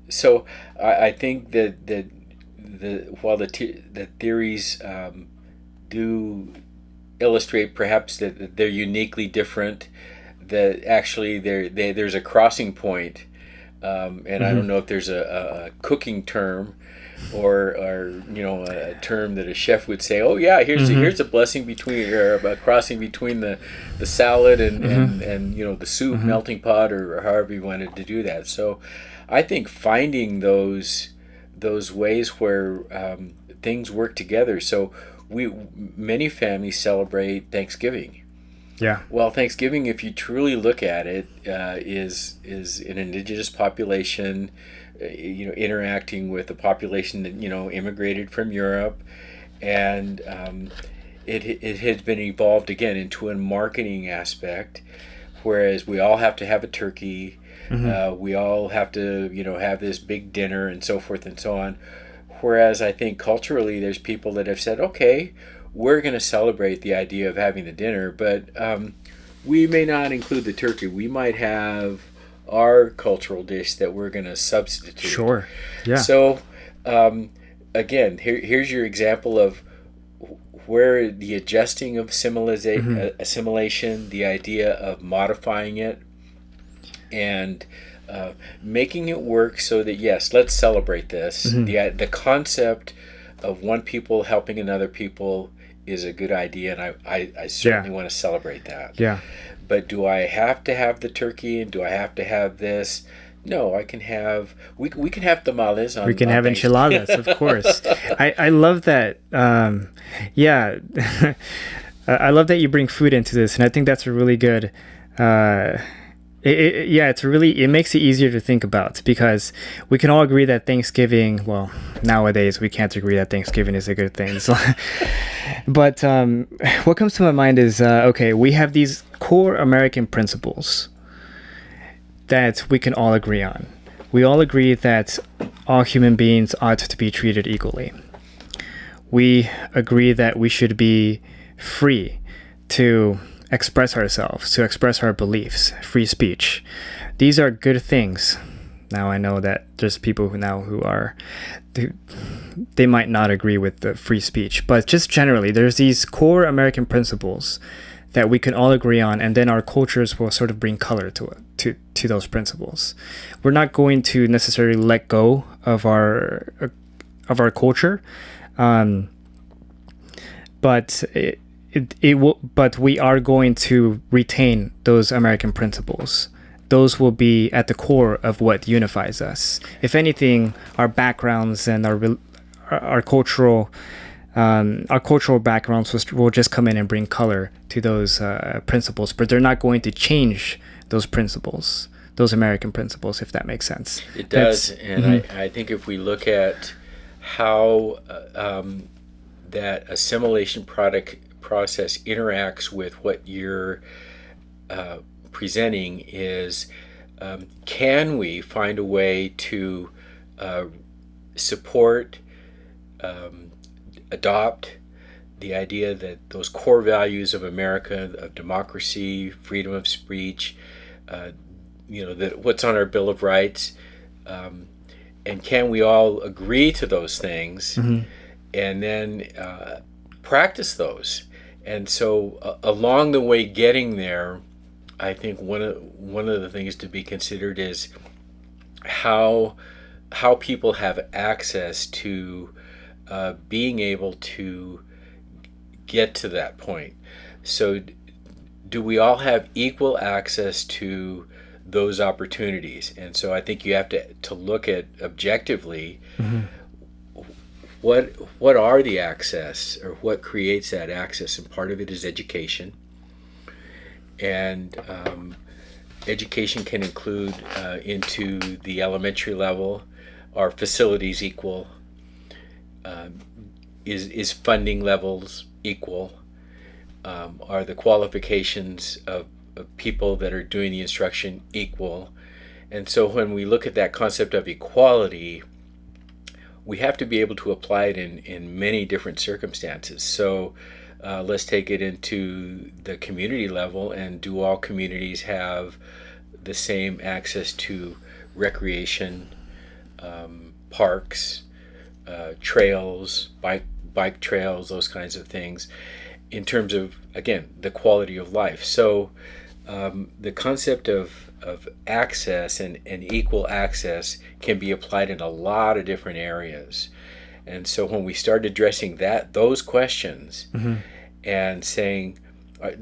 so I think that while the theories do illustrate perhaps that they're uniquely different, that actually there's a crossing point, and I don't know if there's a cooking term or a term that a chef would say, oh yeah, here's a blessing between, or a crossing between the salad and the soup melting pot, or however you wanted to do that. So I think finding those ways where things work together. So many families celebrate Thanksgiving. Yeah. Well, Thanksgiving, if you truly look at it, is an indigenous population, interacting with a population that immigrated from Europe, and it has been evolved again into a marketing aspect, whereas we all have to have a turkey, we all have to have this big dinner and so forth and so on. Whereas I think culturally, there's people that have said, okay, we're going to celebrate the idea of having the dinner, but we may not include the turkey. We might have our cultural dish that we're going to substitute. Sure. Yeah. So again, here's your example of where the adjusting of assimilation, the idea of modifying it, and making it work so that, yes, let's celebrate this. The concept of one people helping another people is a good idea, and I certainly want to celebrate that. Yeah. But do I have to have the turkey, and do I have to have this? No, I can have. We can have tamales on. We can on have enchiladas, of course. I love that. Yeah, I love that you bring food into this, and I think that's a really good. It makes it easier to think about, because we can all agree that Thanksgiving, well, nowadays we can't agree that Thanksgiving is a good thing. So, but what comes to my mind is, okay, we have these core American principles that we can all agree on. We all agree that all human beings ought to be treated equally. We agree that we should be free to express ourselves, to express our beliefs, free speech. These are good things. Now I know that there's people they might not agree with the free speech, but just generally, there's these core American principles that we can all agree on, and then our cultures will sort of bring color to it, to those principles. We're not going to necessarily let go of our culture, but but we are going to retain those American principles. Those will be at the core of what unifies us. If anything, our backgrounds and our cultural backgrounds will just come in and bring color to those principles, but they're not going to change those principles, those American principles, if that makes sense. It does, and I think if we look at how that assimilation process interacts with what you're presenting is, can we find a way to support, adopt the idea that those core values of America, of democracy, freedom of speech, that what's on our Bill of Rights, and can we all agree to those things, and then practice those? And so along the way getting there, I think one of the things to be considered is how people have access to being able to get to that point. So do we all have equal access to those opportunities? And so I think you have to look at objectively, what are the access, or what creates that access? And part of it is education. And education can include into the elementary level, are facilities equal? Is funding levels equal? Are the qualifications of people that are doing the instruction equal? And so when we look at that concept of equality, we have to be able to apply it in many different circumstances. So let's take it into the community level, and do all communities have the same access to recreation, parks, trails, bike trails, those kinds of things, in terms of, again, the quality of life. So the concept of access and equal access can be applied in a lot of different areas. And so when we start addressing those questions, and saying,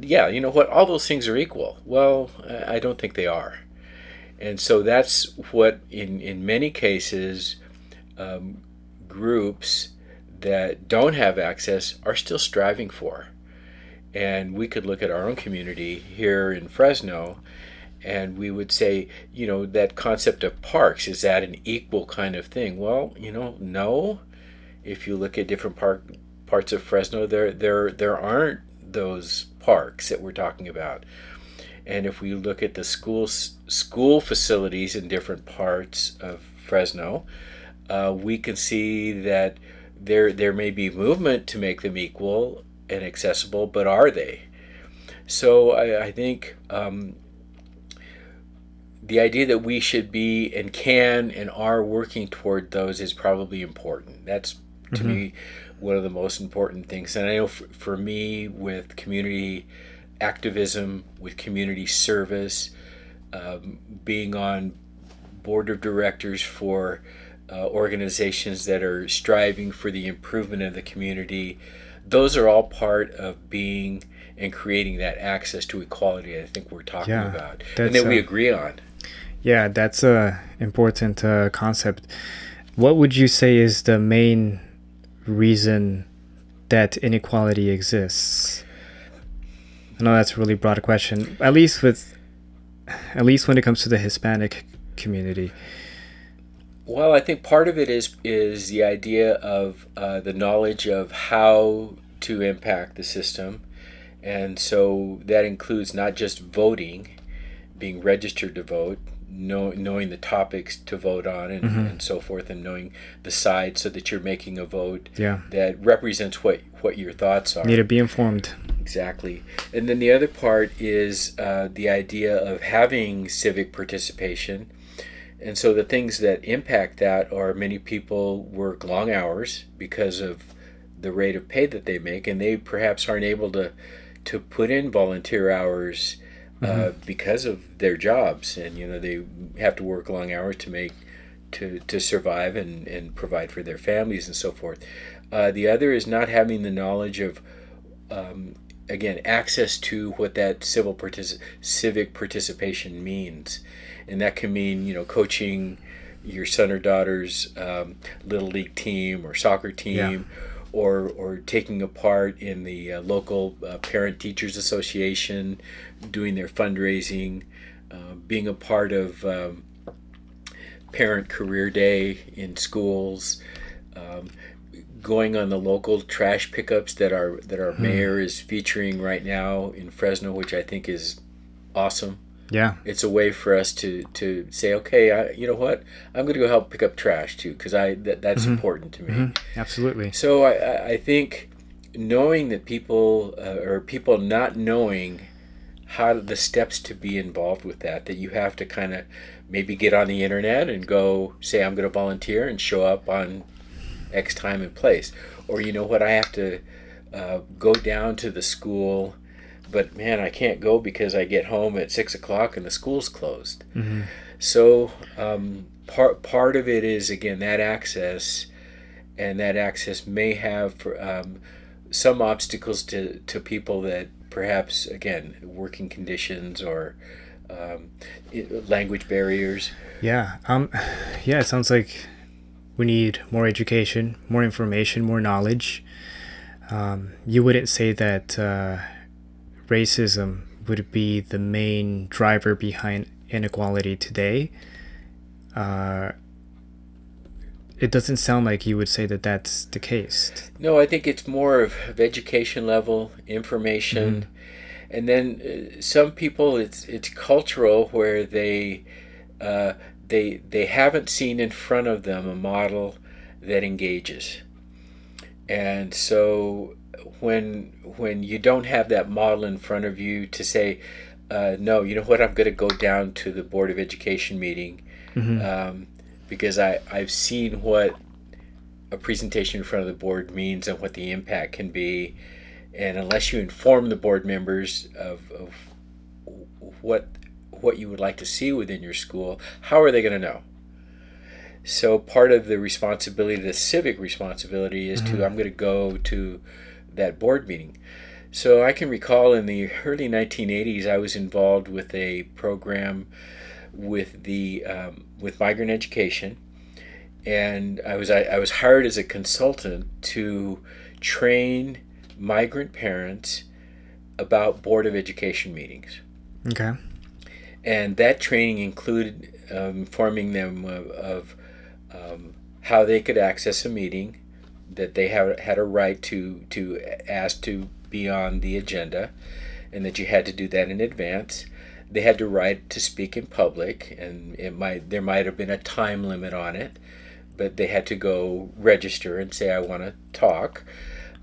yeah, you know what, all those things are equal. Well, I don't think they are. And so that's what, in many cases, groups that don't have access are still striving for. And we could look at our own community here in Fresno, and we would say, that concept of parks, is that an equal kind of thing? Well, no. If you look at different parts of Fresno, there aren't those parks that we're talking about. And if we look at the school facilities in different parts of Fresno, we can see that there may be movement to make them equal and accessible, but are they? So I think the idea that we should be and can and are working toward those is probably important. That's to me one of the most important things. And I know for me, with community activism, with community service, being on board of directors for organizations that are striving for the improvement of the community, those are all part of being and creating that access to equality I think we're talking about, and that we agree on. Yeah, that's a important concept. What would you say is the main reason that inequality exists? I know that's a really broad question, at least when it comes to the Hispanic community. Well, I think part of it is the idea of the knowledge of how to impact the system, and so that includes not just voting, being registered to vote, knowing the topics to vote on, and so forth, and knowing the side so that you're making a vote that represents what your thoughts are. You need to be informed. Exactly. And then the other part is the idea of having civic participation. And so the things that impact that are many people work long hours because of the rate of pay that they make, and they perhaps aren't able to put in volunteer hours because of their jobs, and they have to work long hours to survive and provide for their families and so forth. The other is not having the knowledge of again, access to what that civic participation means. And that can mean, coaching your son or daughter's little league team or soccer team, or taking a part in the local parent teachers association, doing their fundraising, being a part of parent career day in schools, going on the local trash pickups that our mayor is featuring right now in Fresno, which I think is awesome. Yeah, it's a way for us to say, okay, you know what, I'm going to go help pick up trash too, because that's important to me. Absolutely. So I think knowing that people or people not knowing how the steps to be involved with that you have to kind of maybe get on the internet and go say, I'm going to volunteer and show up on X time and place, or you know what, I have to go down to the school, but man, I can't go because I get home at 6 o'clock and the school's closed. So part of it is, again, that access, and that access may have some obstacles to people that perhaps, again, working conditions or language barriers. Yeah, it sounds like we need more education, more information, more knowledge. You wouldn't say that racism would be the main driver behind inequality today. It doesn't sound like you would say that that's the case. No, I think it's more of education level, information, and then some people it's cultural, where they haven't seen in front of them a model that engages, and so when you don't have that model in front of you to say, no, you know what, I'm going to go down to the Board of Education meeting because I've seen what a presentation in front of the board means and what the impact can be, and unless you inform the board members of what you would like to see within your school, how are they going to know? So part of the responsibility, the civic responsibility, is I'm going to go to that board meeting. So I can recall in the early 1980s, I was involved with a program with migrant education, and I was hired as a consultant to train migrant parents about Board of Education meetings. Okay. And that training included informing them of how they could access a meeting, that they had a right to ask to be on the agenda, and that you had to do that in advance. They had the right to speak in public, and there might have been a time limit on it, but they had to go register and say, I want to talk.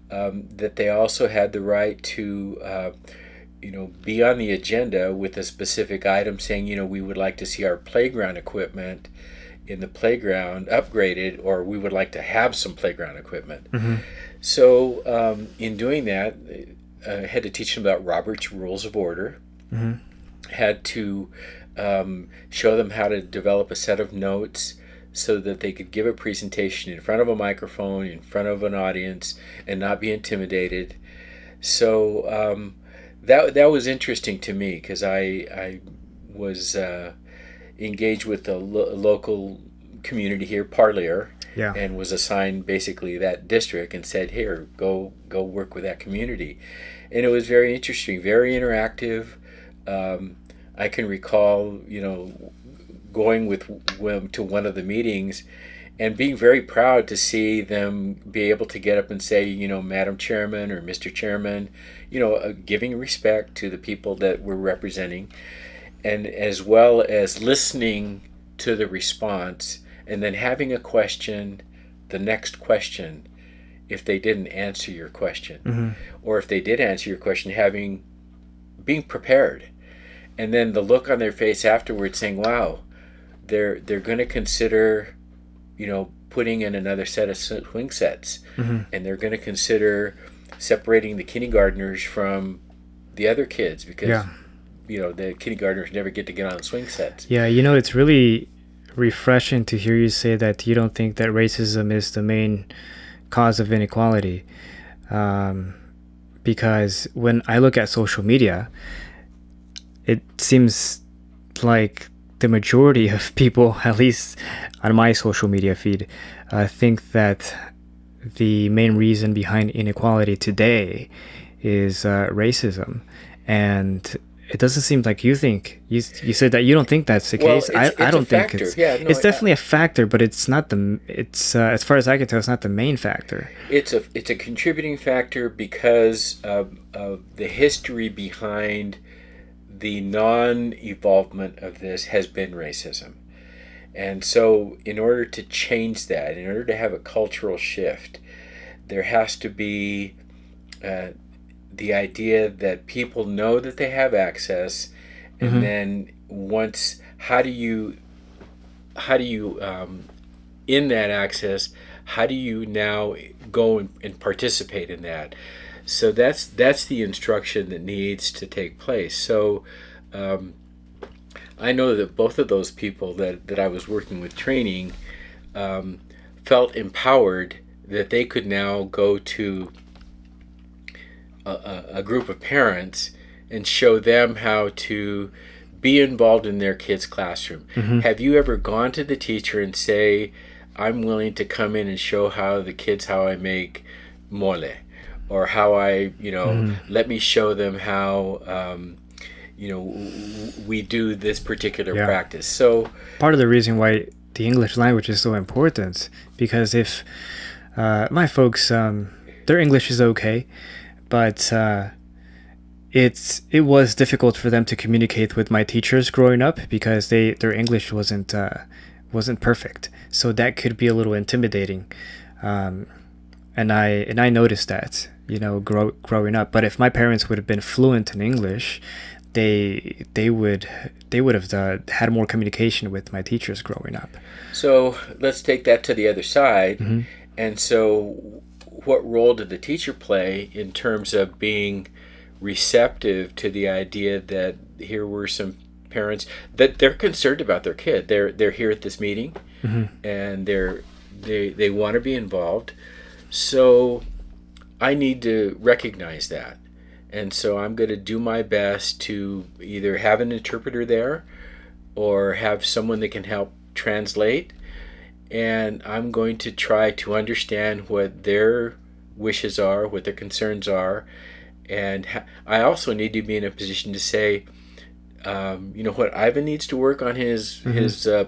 That they also had the right to be on the agenda with a specific item saying, we would like to see our playground equipment in the playground upgraded, or we would like to have some playground equipment. Mm-hmm. So in doing that, I had to teach them about Robert's Rules of Order. Mm-hmm. Had to show them how to develop a set of notes so that they could give a presentation in front of a microphone, in front of an audience, and not be intimidated. So that was interesting to me, because I was engaged with the local community here, Parlier, Yeah. and was assigned basically that district and said, here, go work with that community. And it was very interesting, very interactive. I can recall, going to one of the meetings and being very proud to see them be able to get up and say, Madam Chairman or Mr. Chairman, giving respect to the people that we're representing, and as well as listening to the response, and then having a question, the next question, if they didn't answer your question, Mm-hmm. or if they did answer your question, being prepared, and then the look on their face afterwards, saying, "Wow, they're going to consider, putting in another set of swing sets, Mm-hmm. and they're going to consider separating the kindergartners from the other kids, because Yeah. The kindergartners never get to get on the swing sets." Yeah, it's really refreshing to hear you say that you don't think that racism is the main cause of inequality. Because when I look at social media, it seems like the majority of people, at least on my social media feed, think that the main reason behind inequality today is racism. And it doesn't seem like you think. You said that you don't think that's the case. It's I don't a think factor. it's. Yeah, no, it's definitely a factor, but it's not the. It's as far as I can tell, it's not the main factor. It's a contributing factor because of the history behind the non-evolvement of this has been racism. And so in order to change that, in order to have a cultural shift, there has to be the idea that people know that they have access, and Mm-hmm. then once, how do you in that access, how do you now go and participate in that? So that's the instruction that needs to take place. So I know that both of those people that I was working with training felt empowered that they could now go to a group of parents and show them how to be involved in their kids' classroom. Mm-hmm. Have you ever gone to the teacher and say, I'm willing to come in and show how I make mole, or how I, let me show them how, we do this particular Yeah. practice. So Part of the reason why the English language is so important, because if my folks, their English is okay, but it was difficult for them to communicate with my teachers growing up because their English wasn't perfect. So that could be a little intimidating, and I noticed that growing up. But if my parents would have been fluent in English, they would have had more communication with my teachers growing up. So let's take that to the other side. Mm-hmm. And so what role did the teacher play in terms of being receptive to the idea that here were some parents that they're concerned about their kid? They're here at this meeting, Mm-hmm. and they want to be involved. So I need to recognize that. And so I'm going to do my best to either have an interpreter there or have someone that can help translate. And I'm going to try to understand what their wishes are, what their concerns are. And I also need to be in a position to say, what, Ivan needs to work on his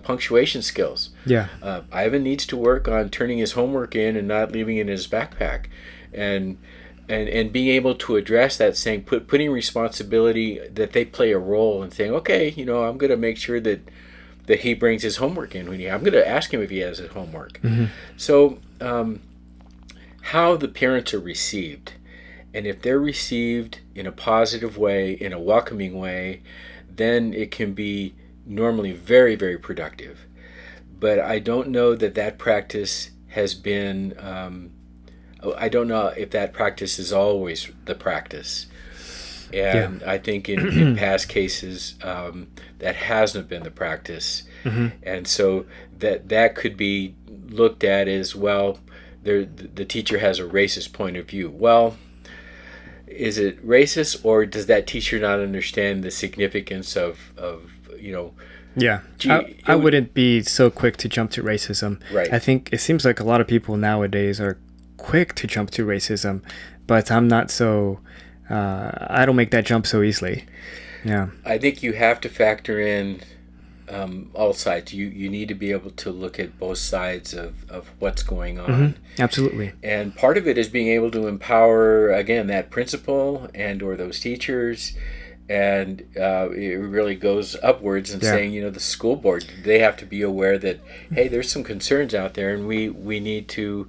punctuation skills. Yeah. Ivan needs to work on turning his homework in and not leaving it in his backpack. And being able to address that, saying, putting responsibility, that they play a role, and saying, okay, I'm going to make sure that he brings his homework in. I'm going to ask him if he has his homework. Mm-hmm. So how the parents are received, and if they're received in a positive way, in a welcoming way, then it can be normally very, very productive. but I don't know that that practice has been. I don't know if that practice is always the practice. Yeah. And I think in past cases, that hasn't been the practice. And so that could be looked at as, well, the teacher has a racist point of view. Well, is it racist, or does that teacher not understand the significance of Yeah, Gee, I wouldn't be so quick to jump to racism. Right. I think it seems like a lot of people nowadays are quick to jump to racism, but I'm not so. I don't make that jump so easily. Yeah. I think you have to factor in all sides. You need to be able to look at both sides of what's going on. Absolutely. And part of it is being able to empower, again, that principal and or those teachers. And it really goes upwards and saying, the school board, they have to be aware that, hey, there's some concerns out there, and we need to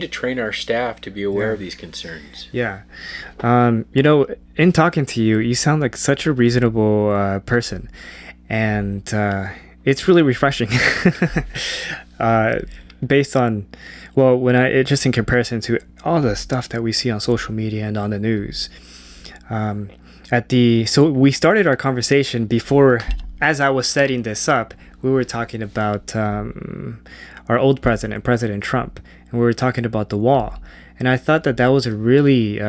train our staff to be aware of these concerns. Yeah. In talking to you, you sound like such a reasonable person, and it's really refreshing. Based on, just in comparison to all the stuff that we see on social media and on the news. So we started our conversation before, as I was setting this up, we were talking about our old president, President Trump, and we were talking about the wall. And I thought that was a really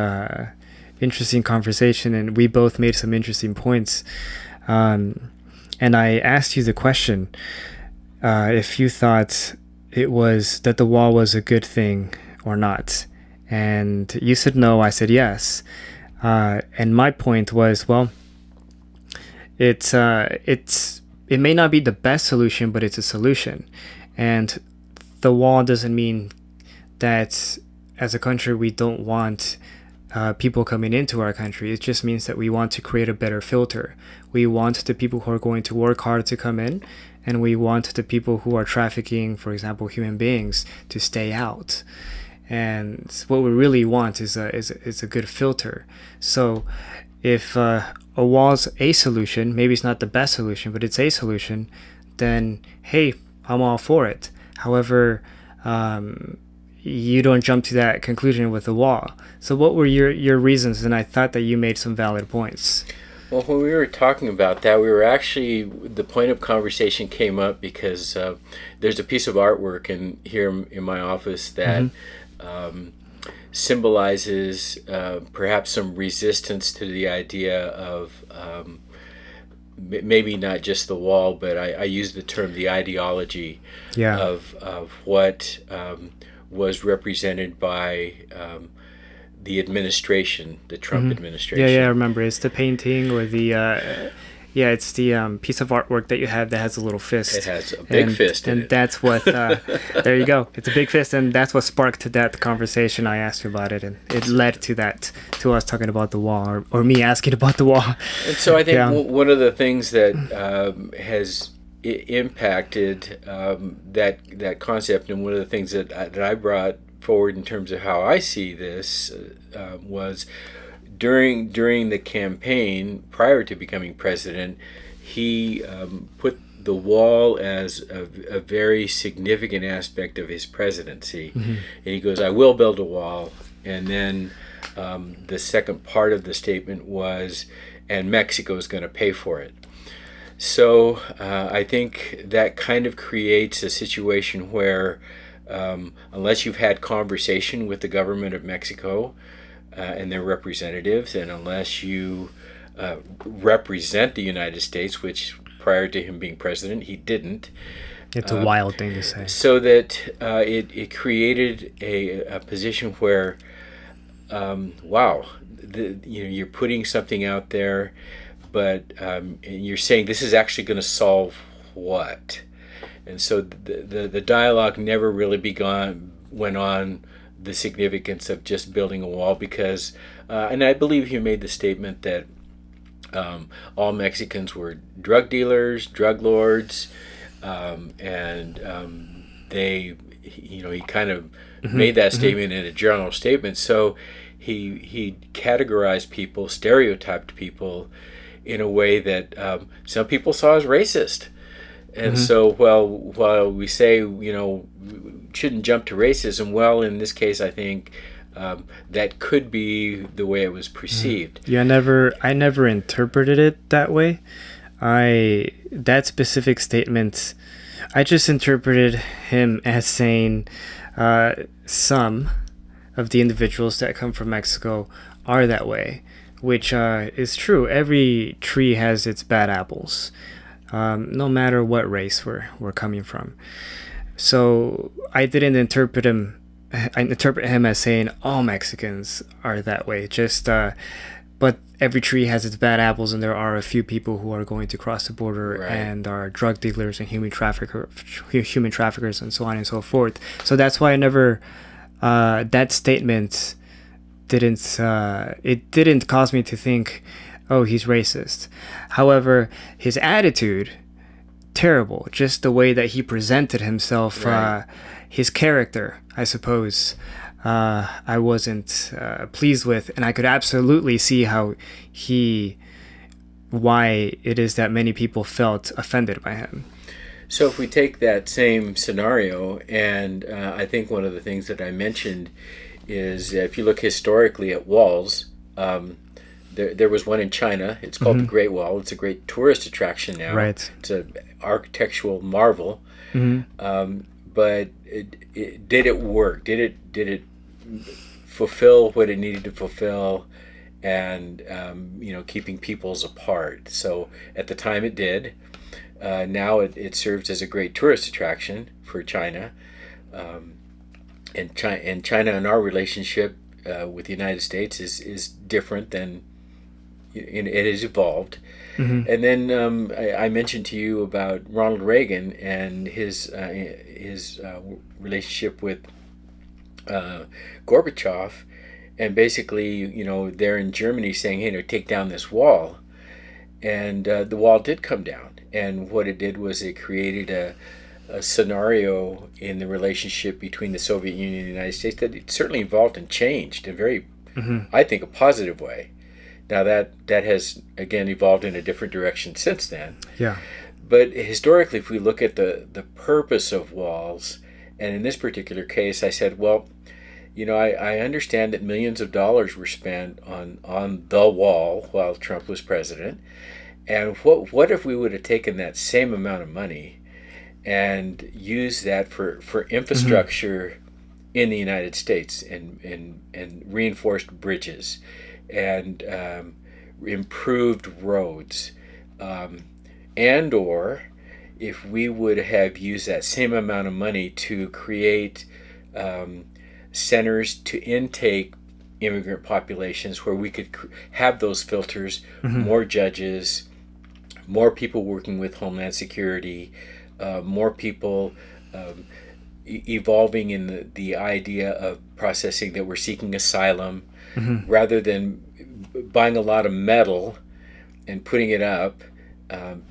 interesting conversation, and we both made some interesting points. And I asked you the question, if you thought it was that the wall was a good thing or not. And you said no, I said yes. And my point was, it may not be the best solution, but it's a solution. And the wall doesn't mean that as a country we don't want people coming into our country. It just means that we want to create a better filter. We want the people who are going to work hard to come in, and we want the people who are trafficking, for example, human beings, to stay out. And what we really want is a good filter. So if a wall's a solution, maybe it's not the best solution, but it's a solution, then hey, I'm all for it. However, you don't jump to that conclusion with the wall. So what were your reasons? And I thought that you made some valid points. Well, when we were talking about that, the point of conversation came up because there's a piece of artwork here in my office that symbolizes perhaps some resistance to the idea of maybe not just the wall, but I use the term the ideology of what was represented by the administration, the Trump administration. Yeah, I remember. It's the painting or the it's the piece of artwork that you have that has a little fist. It has a big fist in it. And that's what, there you go. It's a big fist, and that's what sparked that conversation. I asked you about it, and it led to to us talking about the wall, or me asking about the wall. And so I think one of the things that has impacted that concept, and one of the things that I brought forward in terms of how I see this was during the campaign prior to becoming president, he put the wall as a very significant aspect of his presidency. And he goes, I will build a wall. And then the second part of the statement was, and Mexico is going to pay for it. So I think that kind of creates a situation where unless you've had conversation with the government of Mexico and their representatives, and unless you represent the United States, which prior to him being president, he didn't. It's a wild thing to say. So that it created a position where, you're putting something out there, but you're saying this is actually going to solve what? And so the dialogue never really went on the significance of just building a wall, because, and I believe he made the statement that all Mexicans were drug dealers, drug lords, and he kind of made that statement in a general statement. So he categorized people, stereotyped people in a way that some people saw as racist. And so, well, while we say, shouldn't jump to racism, well, in this case, I think that could be the way it was perceived. Yeah, I never interpreted it that way. That specific statement, I just interpreted him as saying some of the individuals that come from Mexico are that way, which is true. Every tree has its bad apples, no matter what race we're coming from. So I didn't interpret him. I interpret him as saying all Mexicans are that way. But every tree has its bad apples, and there are a few people who are going to cross the border Right. and are drug dealers and human traffickers, and so on and so forth. So that's why I never. That statement didn't cause me to think, oh, he's racist. However, his attitude, terrible. Just the way that he presented himself, Right. his character, I suppose, I wasn't pleased with, and I could absolutely see why it is that many people felt offended by him. So if we take that same scenario, and I think one of the things that I mentioned is if you look historically at walls, there was one in China. It's called the Great Wall. It's a great tourist attraction now. Right. It's an architectural marvel. But did it work? Did it fulfill what it needed to fulfill? And keeping peoples apart. So at the time it did. Now it serves as a great tourist attraction for China, and China and our relationship with the United States is different than it has evolved. And then I mentioned to you about Ronald Reagan and his relationship with Gorbachev, and basically they're in Germany saying, hey, take down this wall, and the wall did come down. And what it did was it created a scenario in the relationship between the Soviet Union and the United States that it certainly evolved and changed in a very, I think, a positive way. Now that has, again, evolved in a different direction since then. Yeah. But historically, if we look at the purpose of walls, and in this particular case, I said, well, I understand that millions of dollars were spent on the wall while Trump was president. And what if we would have taken that same amount of money and used that for infrastructure in the United States and reinforced bridges and improved roads, and or if we would have used that same amount of money to create centers to intake immigrant populations where we could have those filters, more judges, more people working with Homeland Security, more people evolving in the idea of processing that we're seeking asylum, rather than buying a lot of metal and putting it up,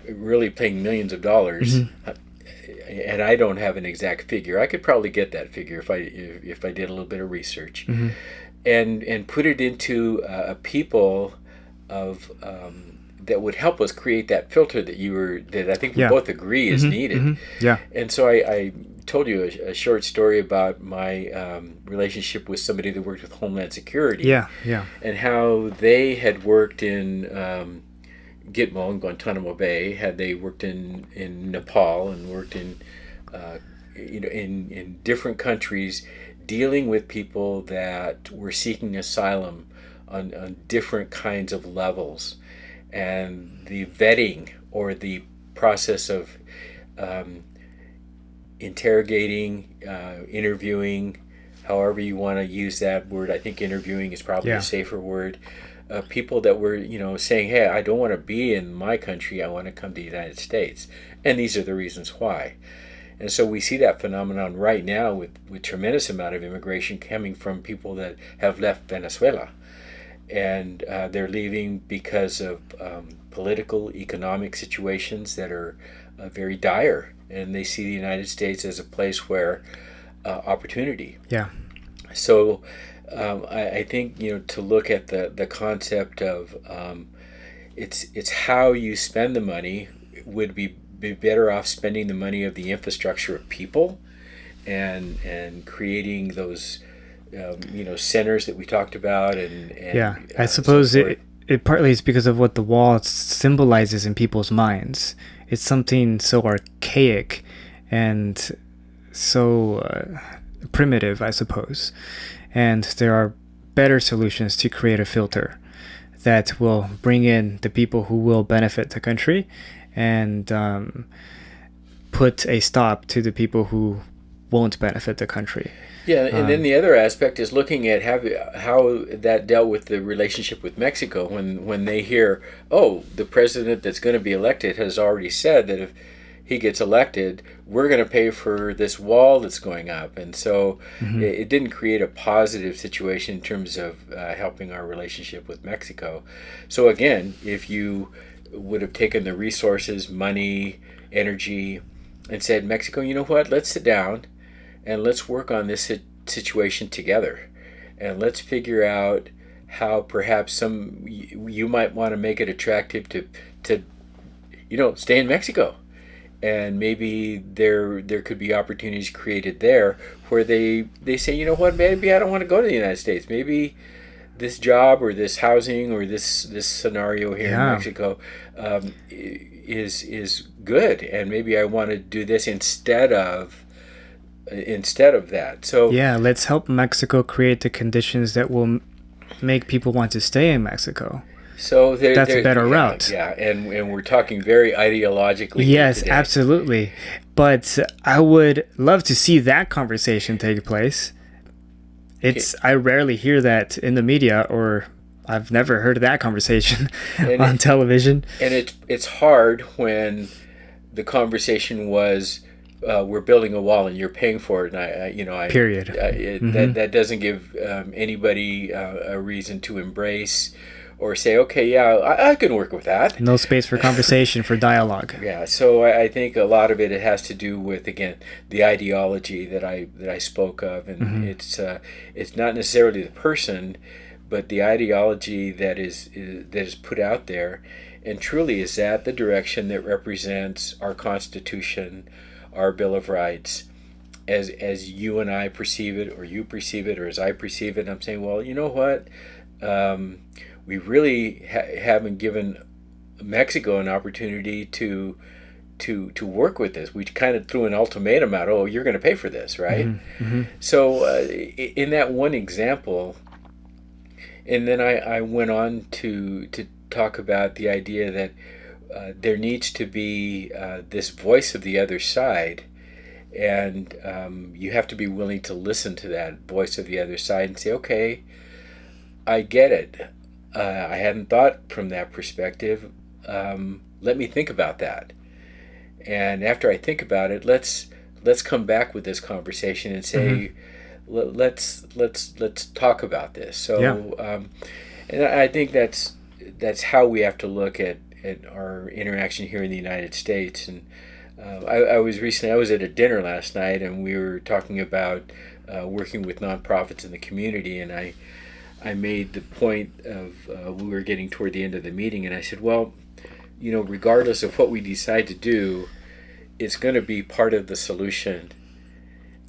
really paying millions of dollars. And I don't have an exact figure. I could probably get that figure if I did a little bit of research, and put it into a people of that would help us create that filter that I think we both agree is needed. Yeah. And so I told you a short story about my relationship with somebody that worked with Homeland Security. Yeah. And how they had worked in Gitmo in Guantanamo Bay, had they worked in Nepal and worked in different countries, dealing with people that were seeking asylum on different kinds of levels. And the vetting or the process of interrogating, interviewing, however you want to use that word. I think interviewing is probably a safer word. People that were, saying, hey, I don't want to be in my country, I want to come to the United States. And these are the reasons why. And so we see that phenomenon right now with tremendous amount of immigration coming from people that have left Venezuela. And they're leaving because of political, economic situations that are very dire. And they see the United States as a place where opportunity. Yeah. So I think, to look at the concept of it's how you spend the money would be be better off spending the money of the infrastructure of people and creating those centers that we talked about Yeah, I so suppose forth. it partly is because of what the wall symbolizes in people's minds. It's something so archaic and so primitive, I suppose. And there are better solutions to create a filter that will bring in the people who will benefit the country and put a stop to the people who won't benefit the country. Yeah, and then the other aspect is looking at how that dealt with the relationship with Mexico when they hear, oh, the president that's going to be elected has already said that if he gets elected, we're going to pay for this wall that's going up. And so it didn't create a positive situation in terms of helping our relationship with Mexico. So again, if you would have taken the resources, money, energy, and said, Mexico, you know what, let's sit down and let's work on this situation together. And let's figure out how perhaps you might want to make it attractive to stay in Mexico. And maybe there could be opportunities created there where they say, you know what, maybe I don't want to go to the United States. Maybe this job or this housing or this scenario here in Mexico is good, and maybe I want to do this instead of that. So yeah, let's help Mexico create the conditions that will make people want to stay in Mexico. So that's a better route. Yeah, and we're talking very ideologically. Yes, today. Absolutely. But I would love to see that conversation take place. I rarely hear that in the media, or I've never heard that conversation on television. And it's hard when the conversation was, we're building a wall and you're paying for it, and period. That doesn't give anybody a reason to embrace or say, okay, yeah, I can work with that. No space for conversation, for dialogue. Yeah, so I think a lot of it has to do with, again, the ideology that I spoke of, and it's not necessarily the person, but the ideology that is put out there, and truly is that the direction that represents our Constitution, our Bill of Rights, as you and I perceive it, or you perceive it, or as I perceive it. And I'm saying, well, you know what? We really haven't given Mexico an opportunity to work with this. We kind of threw an ultimatum out. Oh, you're going to pay for this, right? So in that one example, and then I went on to talk about the idea that there needs to be this voice of the other side, and you have to be willing to listen to that voice of the other side and say, okay, I get it. I hadn't thought from that perspective. Let me think about that. And after I think about it, let's come back with this conversation and say, let's talk about this. So, and I think that's how we have to look at our interaction here in the United States. And I was at a dinner last night, and we were talking about working with nonprofits in the community, and I made the point of we were getting toward the end of the meeting, and I said, well, regardless of what we decide to do, it's going to be part of the solution,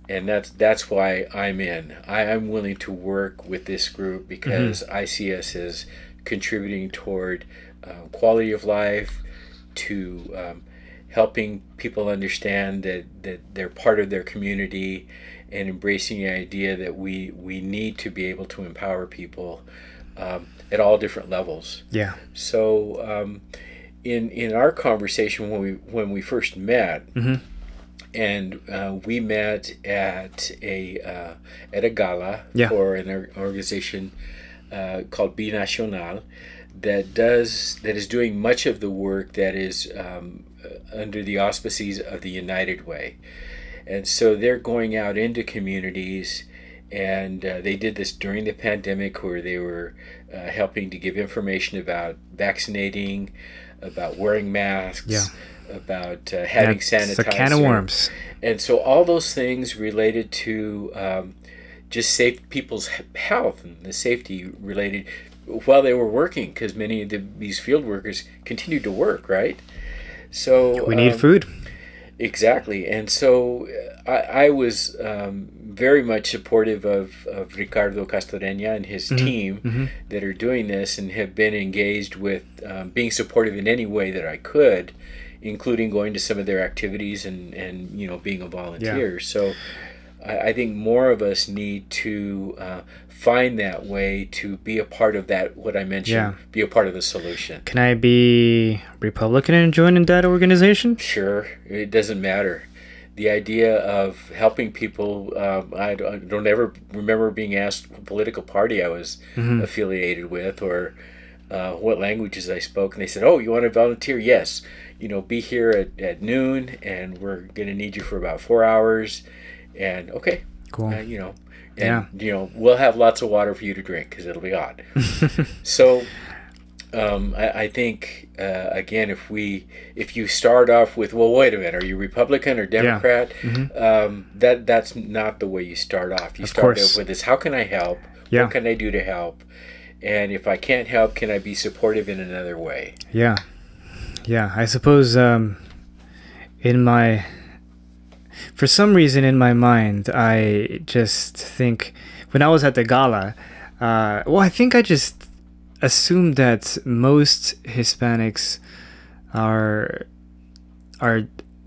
and that's why I'm in. I'm willing to work with this group because I see us as contributing toward quality of life, to helping people understand that they're part of their community, and embracing the idea that we need to be able to empower people at all different levels. Yeah. So in our conversation when we first met, and we met at a gala for an organization called Binacional that is doing much of the work that is under the auspices of the United Way. And so they're going out into communities, and they did this during the pandemic, where they were helping to give information about vaccinating, about wearing masks, about having sanitizer. It's a can of worms. And so all those things related to just safe people's health and the safety related while they were working, because many of these field workers continued to work, right? So We need food. exactly, and so I was very much supportive of Ricardo Castorena and his team that are doing this, and have been engaged with being supportive in any way that I could, including going to some of their activities and being a volunteer. So I think more of us need to find that way to be a part of that, what I mentioned, be a part of the solution. Can I be Republican and join in that organization? Sure, it doesn't matter. The idea of helping people, I don't ever remember being asked what political party I was affiliated with, or what languages I spoke, and they said, "Oh, you want to volunteer? Yes. Be here at noon, and we're going to need you for about 4 hours." And okay, cool. We'll have lots of water for you to drink because it'll be hot. So I think again, if you start off with, well, wait a minute, are you Republican or Democrat? That's not the way you start off. You start off with this: how can I help? What can I do to help? And if I can't help, can I be supportive in another way? Yeah. I suppose for some reason in my mind, I just think when I was at the gala, I think I just assumed that most Hispanics are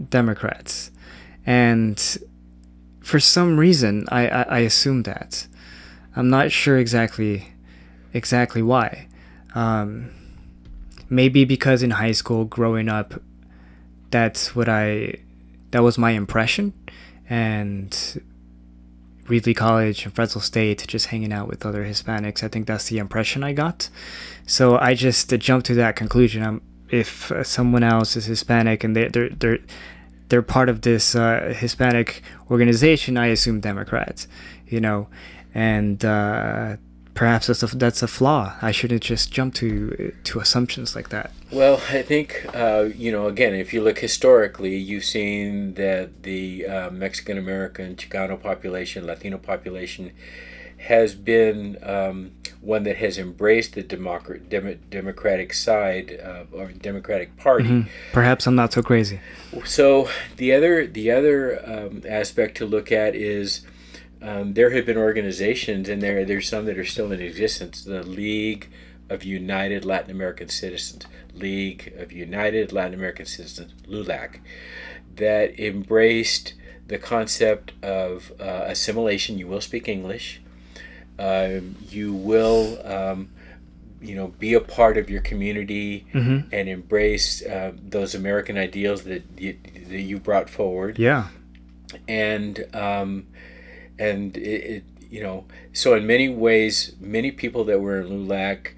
Democrats, and for some reason I assumed that. I'm not sure exactly why. Maybe because in high school growing up, that was my impression, and Reedley College and Fresno State, just hanging out with other Hispanics, I think that's the impression I got. So I just jumped to that conclusion. If someone else is Hispanic and they're part of this Hispanic organization, I assume Democrats, and perhaps that's a flaw. I shouldn't just jump to assumptions like that. Well, I think, again, if you look historically, you've seen that the Mexican American, Chicano population, Latino population has been one that has embraced the Democratic side or Democratic Party. Perhaps I'm not so crazy. So the other aspect to look at is there have been organizations, and there's some that are still in existence, the League of United Latin American Citizens, LULAC, that embraced the concept of assimilation. You will speak English. You will, be a part of your community and embrace those American ideals that you brought forward. Yeah. And so in many ways, many people that were in LULAC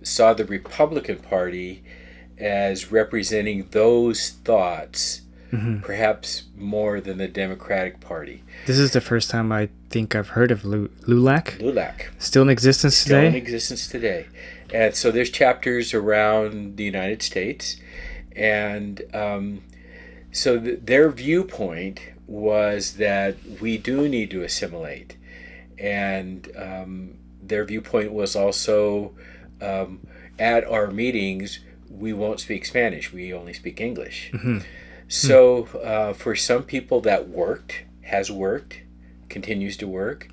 saw the Republican Party as representing those thoughts, perhaps more than the Democratic Party. This is the first time I think I've heard of LULAC. LULAC. Still in existence today? Still in existence today. And so there's chapters around the United States. And so their viewpoint was that we do need to assimilate. And their viewpoint was also, at our meetings, we won't speak Spanish, we only speak English. So for some people that has worked, continues to work,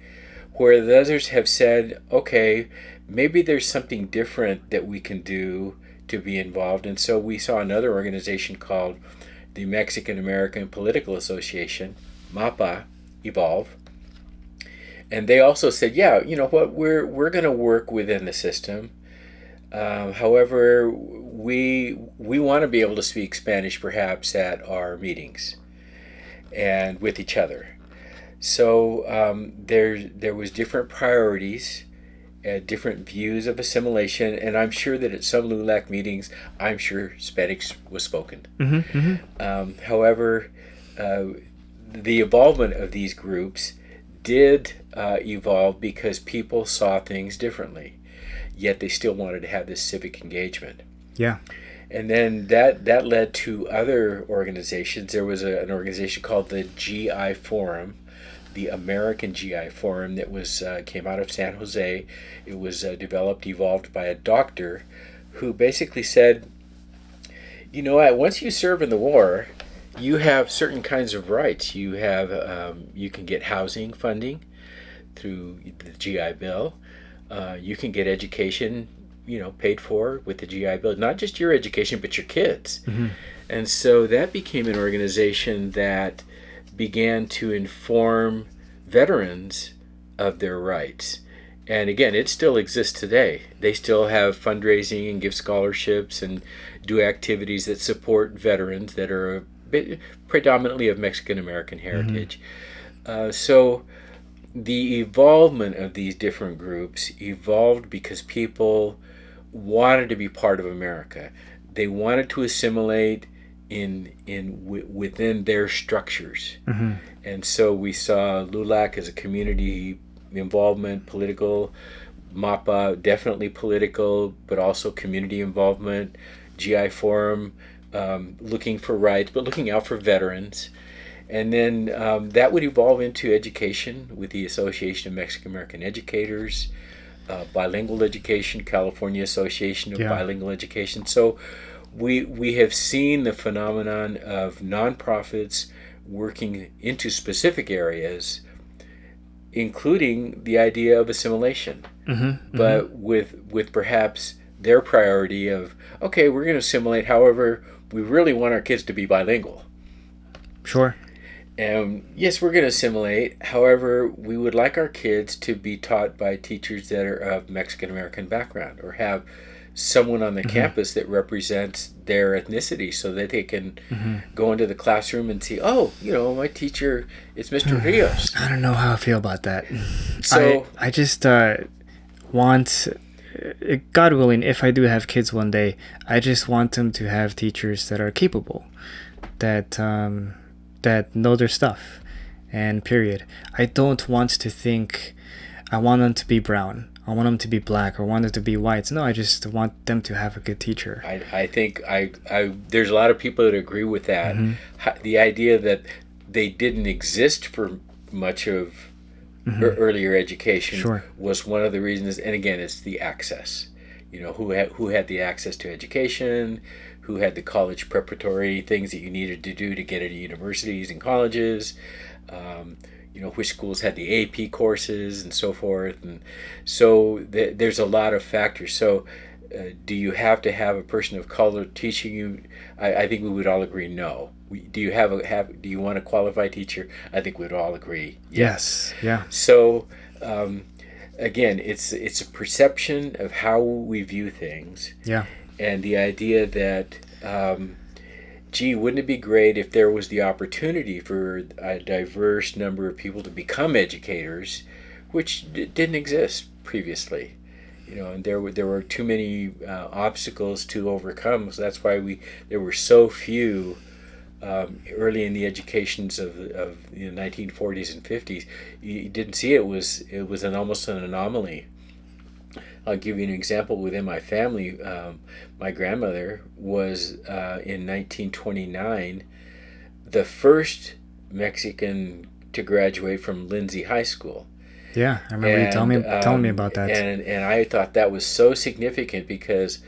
where the others have said, okay, maybe there's something different that we can do to be involved. And so we saw another organization called the Mexican American Political Association, MAPA, evolve. And they also said, yeah, you know what, we're going to work within the system. However, we want to be able to speak Spanish perhaps at our meetings and with each other. So there was different priorities, different views of assimilation, and I'm sure that at some LULAC meetings, I'm sure Spanish was spoken. However, the involvement of these groups did evolve because people saw things differently, yet they still wanted to have this civic engagement. Yeah. And then that led to other organizations. There was an organization called the GI Forum, the American GI Forum, that was came out of San Jose. It was evolved by a doctor who basically said, You know what? Once you serve in the war, you have certain kinds of rights. You have you can get housing funding through the GI Bill. You can get education, paid for with the GI Bill. Not just your education, but your kids. Mm-hmm. And so that became an organization that began to inform veterans of their rights. And again, it still exists today. They still have fundraising and give scholarships and do activities that support veterans that are predominantly of Mexican American heritage. So the evolvement of these different groups evolved because people wanted to be part of America. They wanted to assimilate within their structures. Mm-hmm. And so we saw LULAC as a community involvement, political, MAPA definitely political, but also community involvement, GI Forum looking for rights, but looking out for veterans. And then that would evolve into education with the Association of Mexican American Educators, bilingual education, California Association of Bilingual Education. So we have seen the phenomenon of nonprofits working into specific areas, including the idea of assimilation, but with perhaps their priority of, okay, we're going to assimilate, however, we really want our kids to be bilingual. Sure. And yes, we're going to assimilate, however, we would like our kids to be taught by teachers that are of Mexican American background or have someone on the campus that represents their ethnicity so that they can go into the classroom and see, my teacher is Mr. Rios. I don't know how I feel about that. So I just want, God willing, if I do have kids one day, I just want them to have teachers that are capable, that know their stuff, and period. I don't want to think I want them to be brown, I want them to be black, or want them to be white. No, I just want them to have a good teacher. I think there's a lot of people that agree with that. The idea that they didn't exist for much of earlier education was one of the reasons. And again, it's the access. Who had the access to education, who had the college preparatory things that you needed to do to get into universities and colleges. Which schools had the AP courses and so forth. And so there's a lot of factors. So do you have to have a person of color teaching you? I think we would all agree no. Do you want a qualified teacher? I think we'd all agree yes. Yeah. So again, it's a perception of how we view things. Yeah. And the idea that wouldn't it be great if there was the opportunity for a diverse number of people to become educators, which didn't exist previously, and there were too many obstacles to overcome. So that's why there were so few early in the educations of the 1940s and 50s. You didn't see it was almost an anomaly. I'll give you an example within my family. My grandmother was, in 1929, the first Mexican to graduate from Lindsay High School. Yeah, I remember you telling me about that. And I thought that was so significant because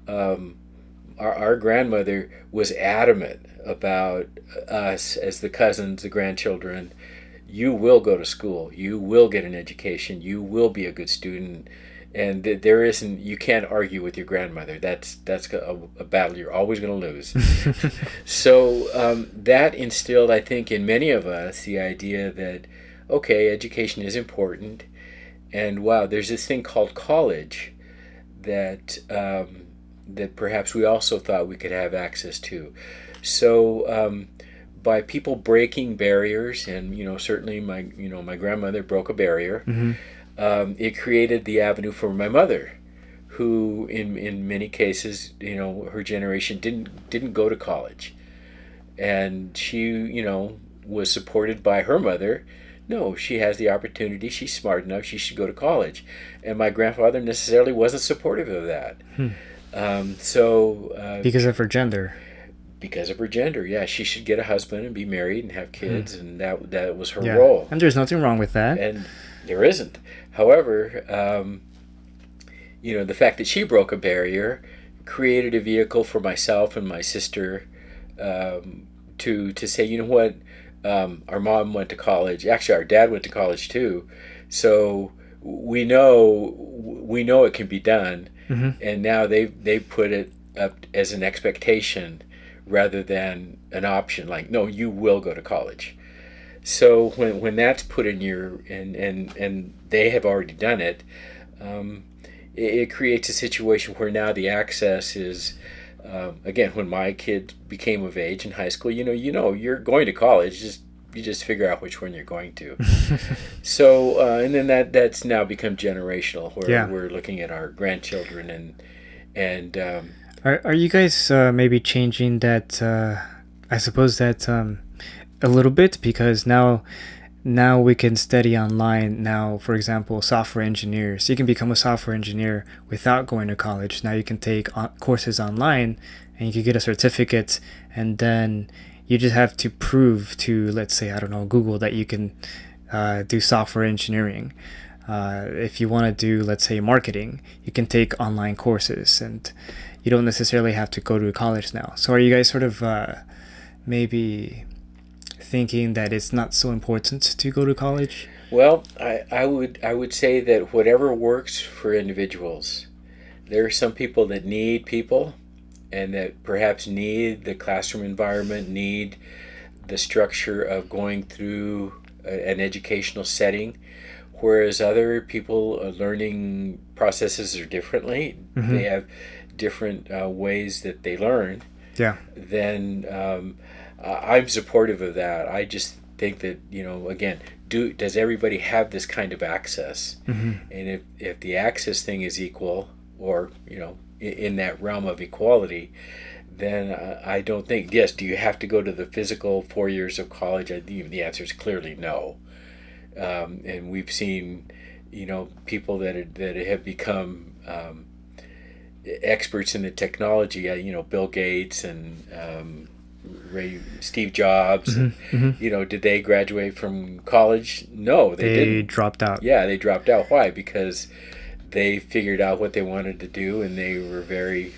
our grandmother was adamant about us as the cousins, the grandchildren. You will go to school. You will get an education. You will be a good student. And you can't argue with your grandmother. That's a battle you're always going to lose. So that instilled, I think, in many of us the idea that, okay, education is important. And wow, there's this thing called college that perhaps we also thought we could have access to. So by people breaking barriers, and certainly my grandmother broke a barrier. It created the avenue for my mother, who in many cases, her generation didn't go to college, and she was supported by her mother. No, she has the opportunity. She's smart enough. She should go to college, and my grandfather necessarily wasn't supportive of that. Because of her gender. Because of her gender, yeah, she should get a husband and be married and have kids, and that was her role. And there's nothing wrong with that. And there isn't. However, the fact that she broke a barrier created a vehicle for myself and my sister to say, you know what, our mom went to college. Actually, our dad went to college too, so we know it can be done. And now they put it up as an expectation rather than an option. Like, no, you will go to college. So when that's put in your and they have already done it, it creates a situation where now the access is, again, when my kid became of age in high school, you're going to college, you just figure out which one you're going to. So and then that's now become generational, where we're looking at our grandchildren and are you guys maybe changing that, I suppose that a little bit, because now we can study online. Now, for example, software engineers, you can become a software engineer without going to college. Now you can take courses online and you can get a certificate, and then you just have to prove to, let's say, I don't know, Google, that you can do software engineering. If you want to do, let's say, marketing, you can take online courses, and you don't necessarily have to go to college now. So are you guys sort of maybe thinking that it's not so important to go to college? Well, I would say that whatever works for individuals. There are some people that need people, and that perhaps need the classroom environment, need the structure of going through an educational setting, whereas other people learning processes are differently. They have different ways that they learn. Then I'm supportive of that. I just think that, again, does everybody have this kind of access? And if the access thing is equal, or in that realm of equality, then I don't think, yes, do you have to go to the physical 4 years of college? The answer is clearly no. And we've seen, people that have become experts in the technology, Bill Gates and Steve Jobs, and, did they graduate from college? No, they didn't. They dropped out. Yeah, they dropped out. Why? Because they figured out what they wanted to do, and they were very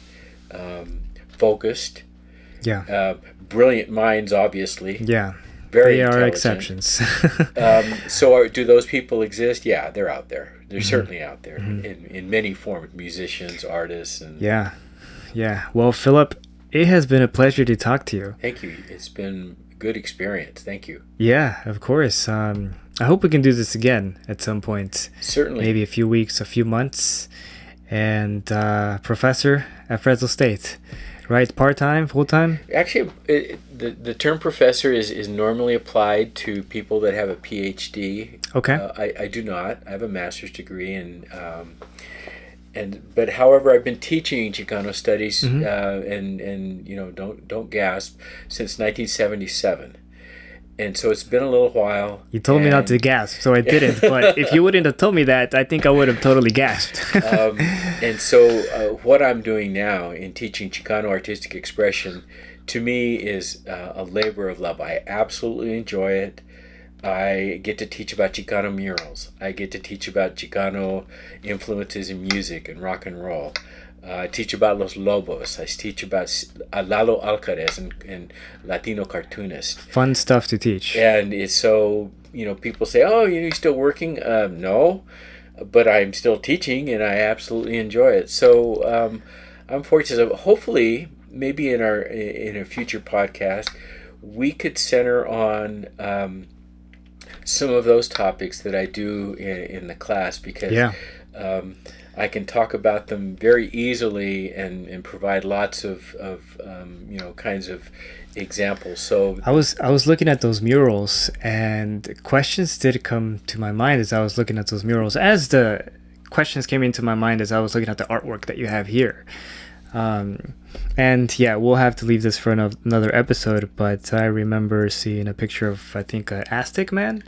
focused. Brilliant minds, obviously. Very they are intelligent. exceptions. So do those people exist? Yeah, they're out there. They're certainly out there in many forms, musicians, artists. And Well, Phillip, it has been a pleasure to talk to you. Thank you. It's been a good experience. Thank you. Yeah, of course. I hope we can do this again at some point. Certainly. Maybe a few weeks, a few months. And professor at Fresno State, right? Part-time, full-time? Actually, the term professor is normally applied to people that have a PhD. Okay. I do not. I have a master's degree, but however, I've been teaching Chicano Studies, and don't gasp, since 1977. And so it's been a little while. You told me not to gasp, so I didn't. But if you wouldn't have told me that, I think I would have totally gasped. And so what I'm doing now in teaching Chicano artistic expression, to me, is a labor of love. I absolutely enjoy it. I get to teach about Chicano murals. I get to teach about Chicano influences in music and rock and roll. I teach about Los Lobos. I teach about Lalo Alcaraz and Latino cartoonist. Fun stuff to teach. And it's so, people say, oh, you're still working? No, but I'm still teaching, and I absolutely enjoy it. So I'm fortunate. Hopefully, maybe in a future podcast, we could center on some of those topics that I do in the class, because I can talk about them very easily and provide lots of kinds of examples. So I was looking at those murals, and questions did come to my mind as I was looking at those murals, as the questions came into my mind as I was looking at the artwork that you have here. And yeah, we'll have to leave this for another episode, but I remember seeing a picture of, I think, an Aztec man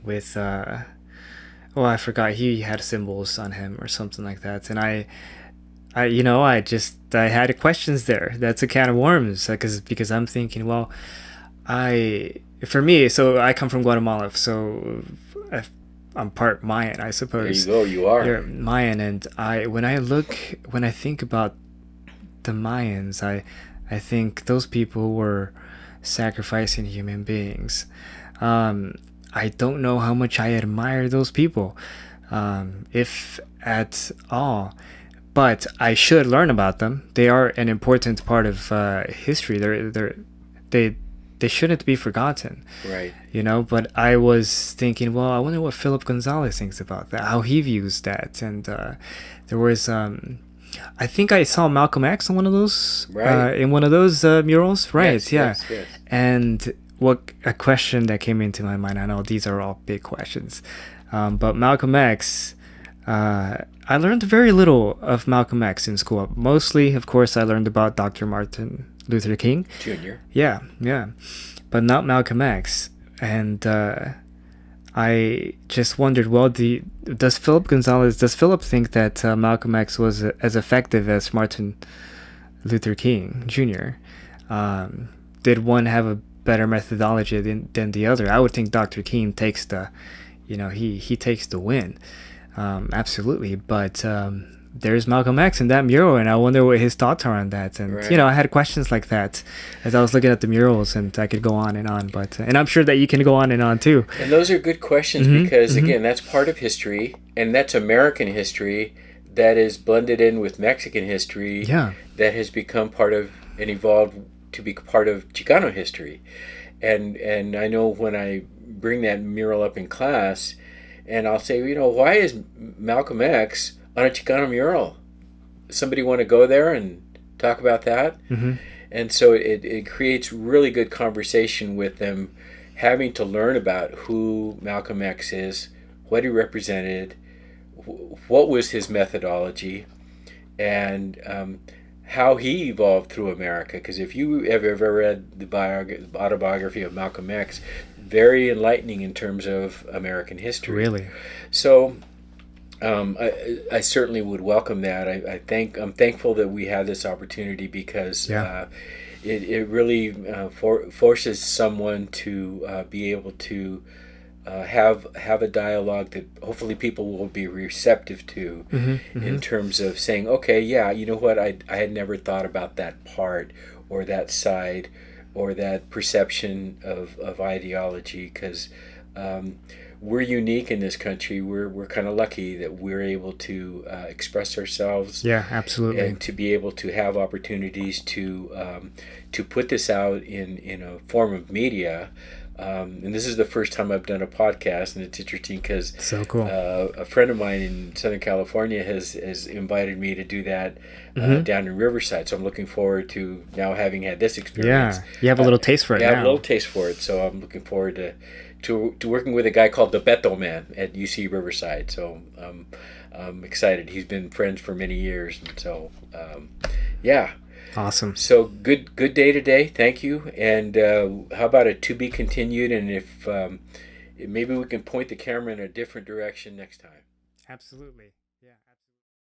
with I forgot, he had symbols on him or something like that. And I had questions there. That's a can of worms, because I'm thinking, well, for me, so I come from Guatemala, so I'm part Mayan, I suppose. There you go, you are. You're Mayan, and when I think about the Mayans, I think those people were sacrificing human beings. I don't know how much I admire those people, if at all. But I should learn about them. They are an important part of history. They they shouldn't be forgotten. Right. But I was thinking, well, I wonder what Phillip Gonzales thinks about that, how he views that. And there was, I think I saw Malcolm X on one of those, Right. in one of those murals, right? Yes, Yeah. yes, yes. And what a question that came into my mind. I know these are all big questions, but Malcolm X. I learned very little of Malcolm X in school. Mostly, of course, I learned about Dr. Martin Luther King Jr. Yeah, yeah, but not Malcolm X. And I just wondered, well, does Philip think that Malcolm X was as effective as Martin Luther King Jr.? Did one have a better methodology than the other? I would think Dr. King takes he takes the win. Absolutely, but there's Malcolm X in that mural, and I wonder what his thoughts are on that. And Right. I had questions like that as I was looking at the murals, and I could go on and on. But and I'm sure that you can go on and on too. And those are good questions because, again, that's part of history, and that's American history that is blended in with Mexican history Yeah. that has become part of and evolved to be part of Chicano history. And I know when I bring that mural up in class, and I'll say, why is Malcolm X on a Chicano mural? Somebody want to go there and talk about that? Mm-hmm. And so it creates really good conversation with them, having to learn about who Malcolm X is, what he represented, what was his methodology, and how he evolved through America. Because if you have ever read the autobiography of Malcolm X, very enlightening in terms of American history. Really. So I certainly would welcome that. I'm thankful that we have this opportunity because it really forces someone to be able to have a dialogue that hopefully people will be receptive to, in terms of saying, okay, yeah, you know what, I had never thought about that part or that side or that perception of ideology, because we're unique in this country. We're kind of lucky that we're able to express ourselves. Yeah, absolutely. And to be able to have opportunities to put this out in a form of media. And this is the first time I've done a podcast, and it's interesting because So cool. A friend of mine in Southern California has invited me to do that down in Riverside. So I'm looking forward to now having had this experience. Yeah, you have a little taste for it I have now. a little taste for it, so I'm looking forward to working with a guy called the Beto Man at UC Riverside. So I'm excited. He's been friends for many years, and so yeah. Awesome. So good day today. Thank you. And how about a to be continued? And if maybe we can point the camera in a different direction next time. Absolutely.